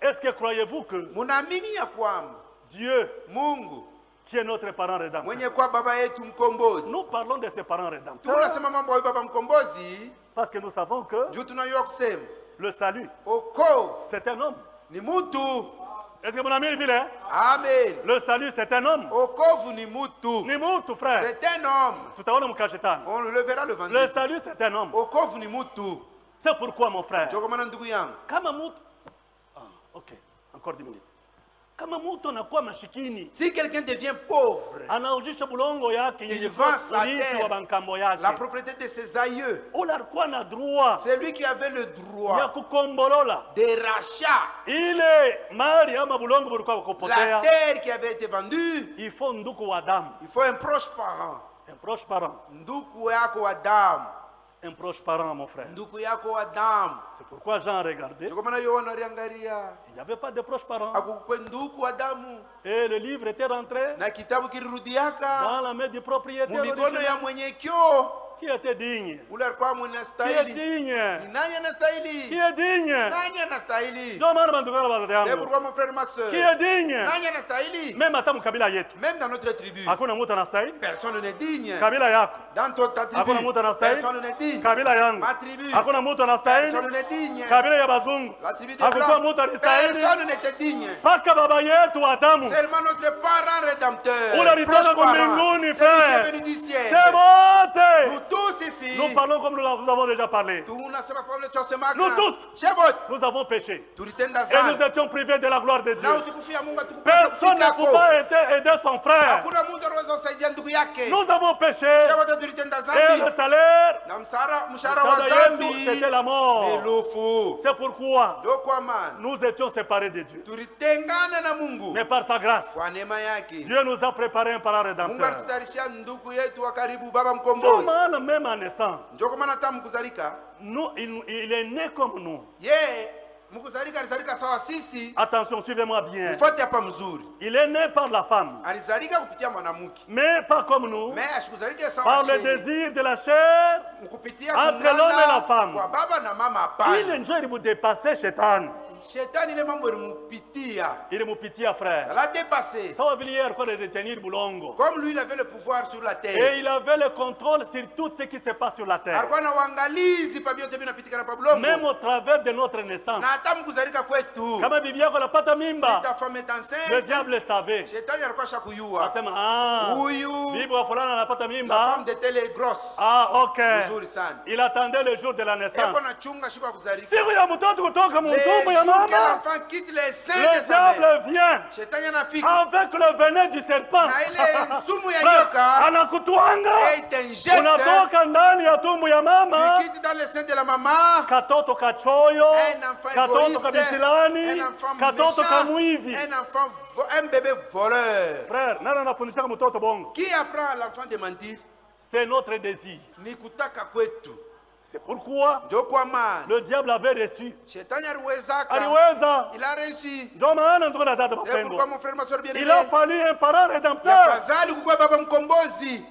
Est-ce que croyez-vous que Munaamini ya kwamba Dieu, Mungu qui est notre parent rédempteur, mwenye kwa baba yetu mkombozi, nous parlons de ces parents rédempteurs tunasema mambo ya baba mkombozi parce que nous savons que juu tunajua kusema le salut, okovu c'est un homme. ni mutu. Est-ce que mon ami est vilain? Amen. Le salut, c'est un homme. Okovu ni mutu. Ni mtu frère. C'est un homme. Tutaona mkashetani. On le verra le Le vendredi. salut, c'est un homme. Okovu ni mutu. C'est pourquoi mon frère, Ndio kwa maana ndugu yangu, kama mtu ok, encore 10 minutes. Kama mtu anakuwa mashikini, si quelqu'un devient pauvre, anaujisha bulongo yake il yenye vend sa urithi wa terre, bankambo la yake, propriété de ses aïeux. ule alikuwa na droit C'est lui qui avait le ya droit kukombolola des rachats. ile mali ama bulongo bulikuwa La kupotea. terre qui avait été vendue, Il faut nduku wa damu, il faut un proche parent. un proche parent, Nduku yako wa damu. un proche parent mon frère. Nduku yako wa damu. C'est pourquoi Jean a regardé, Ndio kwa maana Yohana aliangalia il n'y avait pas de proche parent. akukwe nduku wa damu, Et le livre était rentré na kitabu kilirudiaka dans la main du propriétaire mumikono original, ya mwenye kyo. qui était digne. Ule alikuwa mwenye Qui est stahili. digne? Ni nani Qui anastahili? est digne? Nani anastahili? Ndio maana bandukana baadhi C'est yangu. pourquoi mon frère, ma soeur, Qui est digne? nani anastahili? Même hata mkabila yetu. Même dans notre tribu, Hakuna mtu anastahili. personne n'est digne. Kabila yako. Dans ta tribu, Hakuna mtu anastahili. personne n'est digne. Kabila yangu. Ma tribu, Hakuna mtu anastahili. personne n'est digne. Kabila ya bazungu. La tribu des Hakukuwa Blancs, mtu alistahili. personne n'était digne. Paka baba yetu Adamu. Seulement notre parent rédempteur, Ule alitoka proche kwa parent, mbinguni, celui qui Père. est venu du ciel. C'est Nous wote. tous ici, Nous parlons comme nous avons déjà parlé. tunasema Paulo chosema Nous tous. Chebot, Nous avons péché. tulitenda Et nous sana. étions privés de la gloire de Na Dieu. utukufia Mungu atukupata Personne ne kufika ko. pouvait aider son frère. Hakuna mtu anaweza kusaidia ndugu yake. Nous avons péché. Chebot tulitenda Et dhambi. le salaire, Na mshahara wa Mshahara yetu, dhambi c'était la mort. ni lufu. C'est pourquoi Ndio kwa maana nous étions séparés de Dieu. tulitengana na Mungu Mais par sa grâce, kwa neema yake. Dieu nous a préparé un parent Mungu rédempteur. alitutayarishia ndugu yetu wa karibu, baba Ndio mkombozi. maana même en naissant, Ndio kwa maana hata mkuzalika il est né comme nous. ye mkuzalika alizalika sawa sisi. Attention, suivez-moi bien. Mfuate hapa mzuri. Il est né par la femme, Alizalika kupitia mwanamke. mais pas comme nous, Mais ashikuzalika sawa par le shehe. désir de la chair. Mkupitia Entre l'homme et la femme. kwa baba na mama Il hapana. est jeune pour dépasser Shetani. shetani ile mambo ilimupitia, ilimupitia frère. ça l'a dépassé. Sawa vile yeye alikuwa anadetenir bulongo. Comme lui, il avait le pouvoir sur la terre. Et il avait le contrôle sur tout ce qui se passe sur la terre. Alikuwa na uangalizi pa vyote vinapitikana pa bulongo. Même au travers de notre naissance. Na hata mkuzalika kwetu. Kama bibi yako anapata Si mimba, ta femme est le enceinte, diable savait. shetani alikuwa shakuyua. Asema, ah, Huyu bibi wa fulana anapata la mimba. femme de telle est grosse. Ah, ok. Mzuri sana. Il attendait le jour de la naissance. Eko na chunga siku ya kuzalika. Siku ya mtoto kutoka Le mtumbo ya jour que mama, l'enfant quitte les seins de le sa mère, diable vient shetani anafika avec le venin du serpent. na ile sumu ya Frère, nyoka anakutwanga, et il t'injecte. unatoka ndani ya tumbo ya mama, Tu quittes dans les seins de la maman. katoto kachoyo, Un enfant katoto égoïste, kabisilani, un enfant katoto méchant, kamwivi. un bébé voleur. Frère, nani anafundishaka mtoto bongo? Qui apprend à l'enfant de mentir? C'est notre désir. Ni kutaka kwetu. C'est pourquoi Ndio kwa maana le diable avait reçu. shetani aliwezaka, Aliweza. il a réussi. Ndio maana ndugu na dada C'est pourquoi wapendwa, mon frère, ma soeur il a bien-aimé, fallu un parent rédempteur. yafadhali kukuwe baba mkombozi.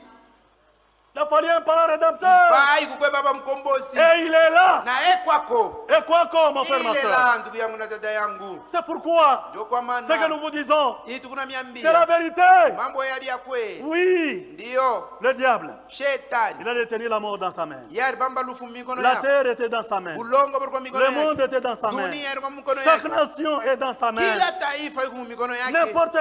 Il a fallu un parent rédempteur. Fai kukuwe baba mkombozi. Et il est là. Na kwako. Et quoi comme mon frère, ma Il est soeur? là ndugu yangu na dada yangu. C'est pourquoi Ndio kwa ce que nous maana vous disons, hii c'est la tukunamiambia vérité. mambo yali ya kweli. Oui, Ndio le diable, shetani il a détenu la mort dans sa main. yari bamba lufu mikono La yako. terre était dans sa main. Bulongo buli kwa mikono Le monde yake. était dans sa main. Dunia ilikuwa mikono Chaque yake. nation est dans sa main. Kila taifa iko mikono yake. N'importe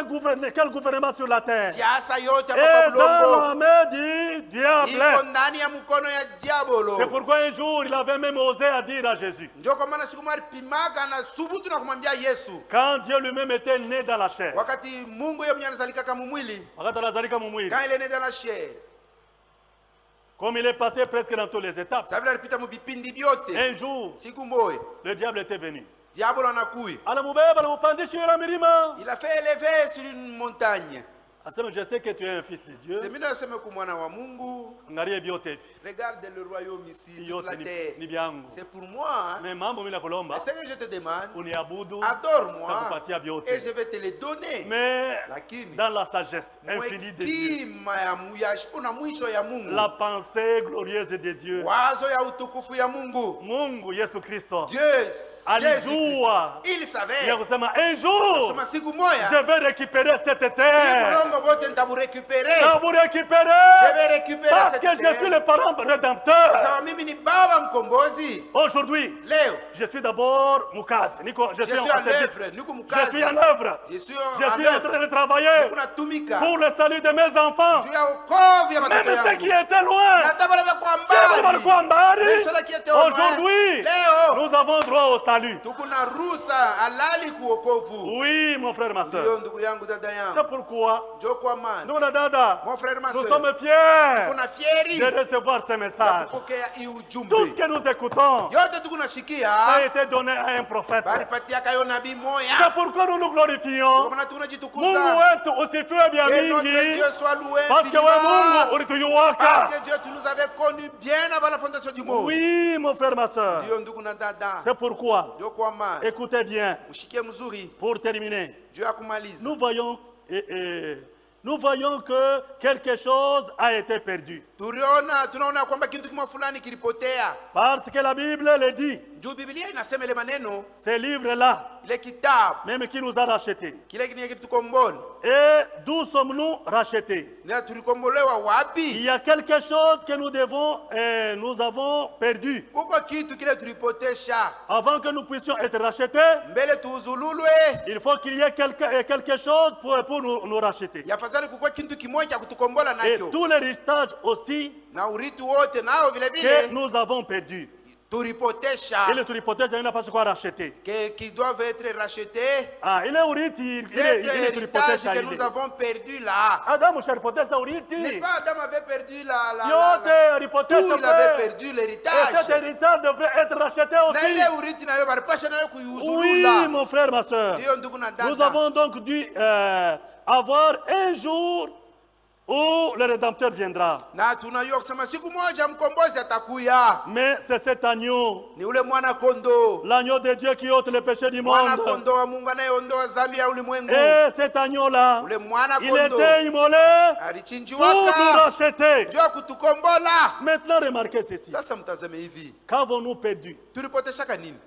quel gouvernement sur la terre Siasa yote hapa est dans la bulongo main du iko diable. ndani ya mkono ya diabolo. C'est pourquoi un jour, il avait même osé à dire à Jésus, Ndio kwa maana siku moja alipimaga na subutu na kumwambia Yesu, quand Dieu lui-même était né dans la chair, wakati Mungu yeye mwenyewe anazalika kama mwili, wakati anazalika mumwili, quand il est né dans la chair, comme il est passé presque dans toutes les étapes, sasa vile alipita mvipindi vyote. un jour, Siku moja le diable était venu. diabolo anakuya, Anamubeba, anampandisha juu ya milima. il a fait élever sur une montagne. Asema, je sais que tu es un fils de Dieu. C'est mimi nasema kwa mwana wa Mungu, Angalia vyote regarde le royaume ici, toute yote la ni terre. vyangu. C'est pour moi. Mais mambo mimi nakulomba, C'est que je te demande, uniabudu, adore-moi nakupatia vyote. et je vais te les donner. Mais Lakini dans la sagesse infinie de Dieu, hekima ya mwisho ya Mungu, la pensée glorieuse de Dieu, wazo ya utukufu ya Mungu, Mungu Yesu Kristo Dieu Jésus, alijua il ya savait. kusema un jour Sema siku moja je vais récupérer cette hii terre. bulongo bote nitaburécupérer. Je vous Je récupérer vais récupérer parce cette que je suis terre. le parent rédempteur. Sawa mimi ni baba mkombozi. Aujourd'hui, Leo je suis d'abord Mukazi. Je je suis suis en en service. œuvre, niko Je mkazi. suis en œuvre. Je suis Je en suis en œuvre. train de travailler Niko natumika pour le salut de mes enfants. juu ya wokovu ya Même watoto ceux qui yangu. étaient loin, Na hata wale wako ceux qui walikuwa mbali. mbali, Même ceux qui étaient au loin. aujourd'hui, Leo nous avons droit au salut. tuko na ruhusa halali kuokovu. Oui, mon frère, ma Ndio soeur. ndugu yangu, dada C'est yangu. pourquoi, Njoo kwa maana. nous, la dada, Mon frère, ma nous soeur. sommes fiers Kuna fieri de recevoir ce ya message. kupokea hii Tout ce ujumbe. que nous écoutons Yote tuko nashikia a été donné à un prophète. balipatiaka yo nabii C'est moya. pourquoi nous nous Kwa glorifions. maana Mungu tunajitukuza. wetu usifiwe vya Que notre mingi, Dieu soit loué parce que we infiniment. Mungu ulituyuwaka. Parce que Dieu, tu nous avais connus bien avant la fondation du monde. Oui, mon frère, ma soeur. Ndio ndugu na dada. C'est pourquoi, Ndio kwa maana écoutez bien, mshikie mzuri pour terminer, juu ya kumaliza. nous voyons que quelque chose a été perdu. Tunaona kwamba kitu kimoja fulani kilipotea. Parce que la Bible le dit, Juu Biblia inasema ile maneno, ce livre-là, ile kitabu, même qui nous a rachetés. kile kinye kitukombola. Et d'où sommes-nous rachetés? Na tulikombolewa Il wapi? y a quelque chose que nous avons perdu. Kuko kitu kile tulipotesha. Avant que nous puissions être rachetés, Mbele tuuzululwe. il faut qu'il y ait quelque chose pour nous racheter. Yafadhali kuko kitu kimoja cha kutukombola Et nacho. tout l'héritage aussi Na urithi wote nao vile que vile nous avons perdu. tulipotesha. Ile tulipoteza n'a pas quoi racheter. Qui doivent être rachetés. Ah, ile urithi Cet ile héritage tulipoteza que ile. nous avons perdu là. Adamu shalipoteza N'est-ce urithi. pas Adam avait perdu Yote alipoteza tout, il avait kweli. perdu Et cet l'héritage. héritage devrait être racheté Na aussi. ile urithi nayo baripasha nayo Oui, kuiuzulula. mon frère, ma soeur. Ndio ndugu na Nous dada. avons donc dû avoir un jour où le Rédempteur viendra. Na tunajua kusema siku moja mkombozi atakuya. Mais c'est cet agneau, Ni ule mwana kondo. l'agneau de Dieu qui ôte le péché du Mwana monde. kondo wa Mungu anayeondoa dhambi ya ulimwengu. Et cet agneau-là, Ule mwana il kondo était immolé pour nous alichinjiwaka racheter. ndio kutukombola. Maintenant, remarquez ceci. Sasa mtazame hivi. Qu'avons-nous perdu? Tulipoteshaka nini?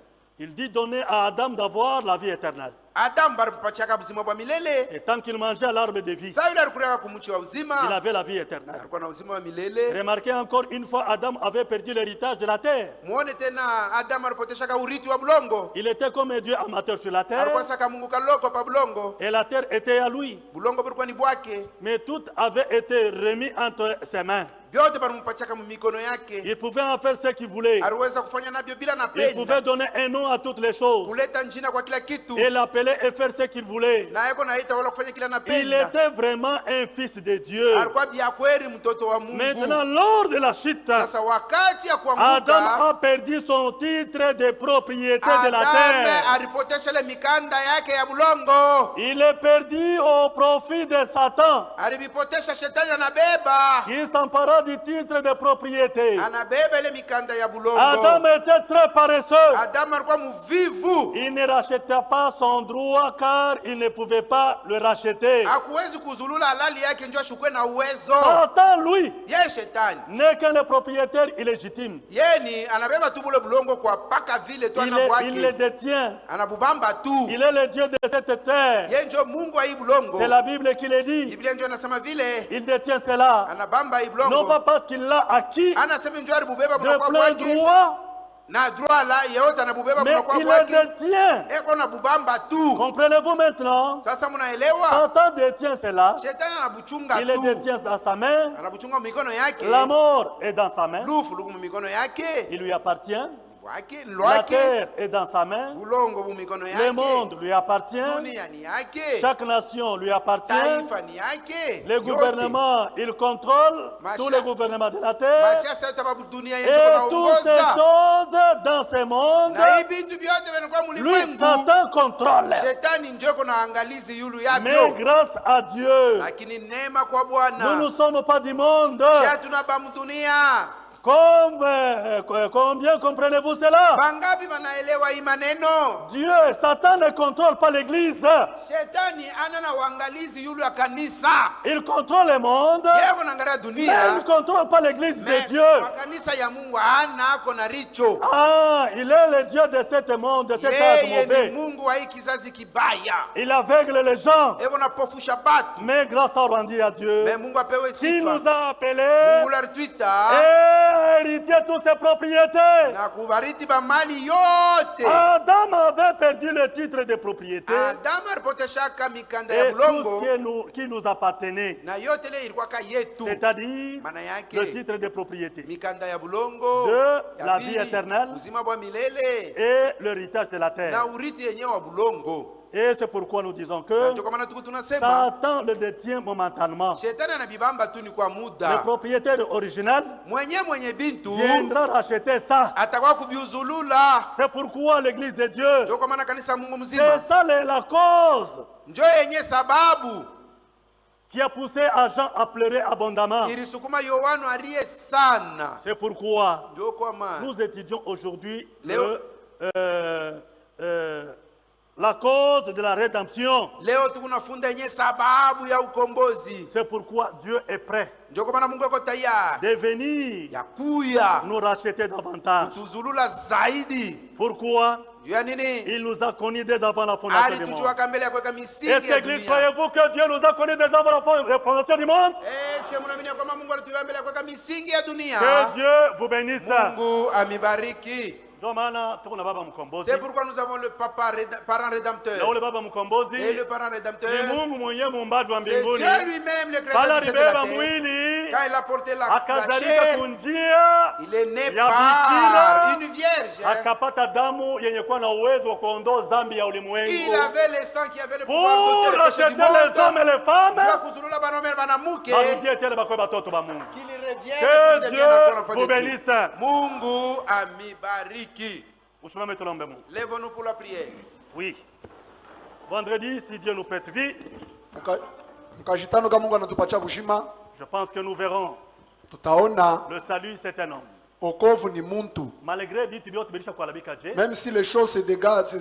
Il dit donner à Adam d'avoir la vie éternelle. Adamu balipachaka buzima bwa milele. Et tant qu'il mangeait l'arbre de vie, Sasa yule alikulaka kumuchi wa il uzima, avait la vie éternelle. alikuwa na uzima wa milele. Remarquez encore une fois, Adam avait perdu l'héritage de la terre. Muone tena Adamu alipoteshaka urithi wa bulongo. Il était comme un Dieu amateur sur la terre. Alikuwa saka Mungu kaloko pa bulongo. Et la terre était à lui. Bulongo bulikuwa ni bwake. Mais tout avait été remis entre ses mains. Vyote balimpachaka mu mikono yake. Il pouvait en faire ce qu'il voulait. Aliweza kufanya navyo bila na Il pouvait penda. donner un nom à toutes les choses. Kuleta njina kwa kila kitu. Et l'appeler et faire ce qu'il voulait. Na yeko naita wala kufanya kila Il napenda. était vraiment un fils de Dieu. Alikuwa bia kweli mtoto wa Mungu. Maintenant, lors de la chute, Sasa wakati ya Adam kuanguka, a perdu son titre de propriété de la Adamu terre. alipotesha ile mikanda yake ya bulongo. Il est perdu au profit de Satan, Alivipotesha, shetani anabeba. qui s'empara du titre de propriété. Anabeba ile mikanda ya bulongo. Adam était très paresseux. Adamu alikuwa mvivu. Il ne rachetait pas son droit car il ne pouvait pas le racheter. Hakuwezi kuzulula halali yake ndio ashukwe na uwezo. Satan, lui, Yeye shetani. n'est qu'un propriétaire illégitime. Yeye ni anabeba tu bule bulongo kwa paka vile tu Il le anabwake. détient. Anabubamba tu. Il est le Dieu de cette terre. Yeye ndio Mungu wa hii bulongo. C'est la Bible qui le dit. Biblia ndio inasema vile. Il détient cela. Anabamba hii Non bulongo. pas parce qu'il l'a acquis Anasema ndio alibubeba de kwa plein kwake. droit, Na droit la yote anabubeba mais kwa il le kwake. détient. Eko na bubamba tu. Comprenez-vous maintenant? Sasa mnaelewa? Satan détient cela. Shetani anabuchunga Il le tu. détient dans sa main. Anabuchunga mikono yake. La mort est dans sa main. Lufu luku mikono yake. Il lui appartient. Wake La lwake. terre est dans sa main. Bulongo bu mikono Le yake. monde lui appartient. Dunia ni yake. Chaque nation lui appartient. Taifa ni yake. Le Yote. gouvernement, il contrôle Macha- tous les gouvernements de la terre. Masiasa yote hapa dunia yetu Et toutes ces kunaongoza. choses dans ce monde, Na hii vitu vyote vinakuwa lui, mulimwengu. Satan contrôle. Shetani ndio kuna angalizi yulu Mais yavyo. grâce à Dieu, Lakini neema kwa nous ne Bwana. sommes pas du monde. Shetuna ba dunia. Combien comprenez-vous cela? Bangapi wanaelewa hii maneno? Dieu, Satan ne contrôle pas l'église. Shetani ana uangalizi yulu ya kanisa. Il contrôle le monde, Yeye kunaangalia mais il dunia. ne contrôle pas l'église de Mais Dieu. makanisa ya Mungu hana ako na richo. Ah, il est le Dieu de ce monde, de cet âge Yeye ni mauvais. Mungu wa hii kizazi kibaya. Il aveugle les gens, Eko napofusha batu. mais grâce à rendu à Dieu, Mais Mungu apewe qui nous sifa. a appelés Mungu alituita et héritier toutes ses propriétés. na kubariki ba mali yote. Adam avait perdu le titre de propriété Adamu alipoteshaka mikanda ya et tout bulongo ce qui nous appartenait, na yote ile ilikuwa yetu. c'est-à-dire Maana yake le titre de propriété mikanda ya bulongo de ya la pili, vie éternelle uzima bwa milele et l'héritage de la terre. na urithi yenyewe wa bulongo. Et c'est pourquoi nous disons Na que ndio kwa maana tuko tunasema Satan le détient momentanément. shetani anabibamba tu ni kwa Le muda. propriétaire original Mwenye bintu viendra racheter ça. atakuwa kubiuzulula. C'est pourquoi l'église de Dieu, Ndio kwa maana kanisa Mungu c'est mzima ça la cause ndio yenye sababu qui a poussé à Jean à pleurer abondamment. ilisukuma Yohana alie sana. C'est pourquoi Ndio kwa maana nous étudions aujourd'hui Léo. la cause de la rédemption. leo tukunafunda yenye sababu ya ukombozi. C'est pourquoi Dieu est prêt Ndio kwa maana Mungu yuko tayari de venir ya kuya nous racheter davantage. tuzulula zaidi. Pourquoi? Juu ya nini? Il nous a connus dès avant la fondation du monde. Alitujuaka mbele ya kuweka misingi Est-ce ya église, dunia. croyez-vous que Dieu nous a connus dès avant la fondation du monde? Sio mnaamini kwamba Mungu alituweka mbele ya kuweka misingi ya dunia. Que Dieu vous bénisse. Mungu amibariki. Ndio maana tuko na baba mkombozi. C'est pourquoi nous avons le parent Na rédempteur. ule baba mkombozi Et le parent ni rédempteur, Mungu mwenyewe muumbaji wa c'est mbinguni. Dieu lui-même, le Pala créateur du ciel et de la libeba terre. mwili Quand il a porté la akazalika chair, kunjia il est né ya par bikira, une vierge. akapata damu yenye kuwa na uwezo wa kuondoa dhambi ya Il ulimwengu avait le sang qui avait le pouvoir pour d'ôter le péché racheter du monde. les hommes et les femmes. Juu ya kuzulula banaume banamuke. Barudie tele bakwe batoto ba Mungu. Qu'il revienne Que pour Dieu devenir notre enfant vous de Dieu. bénisse. Mungu amibariki. Usimame tuombe Mungu. Lève-nous pour la prière. Oui. Vendredi, si Dieu nous prête vie, mkajitano kama Mungu anatupatia uzima, je pense que nous verrons tutaona le salut, c'est un homme. okovu ni muntu. Malgré vitu vyote bilisha kualabika je, Même si les choses se dégagent,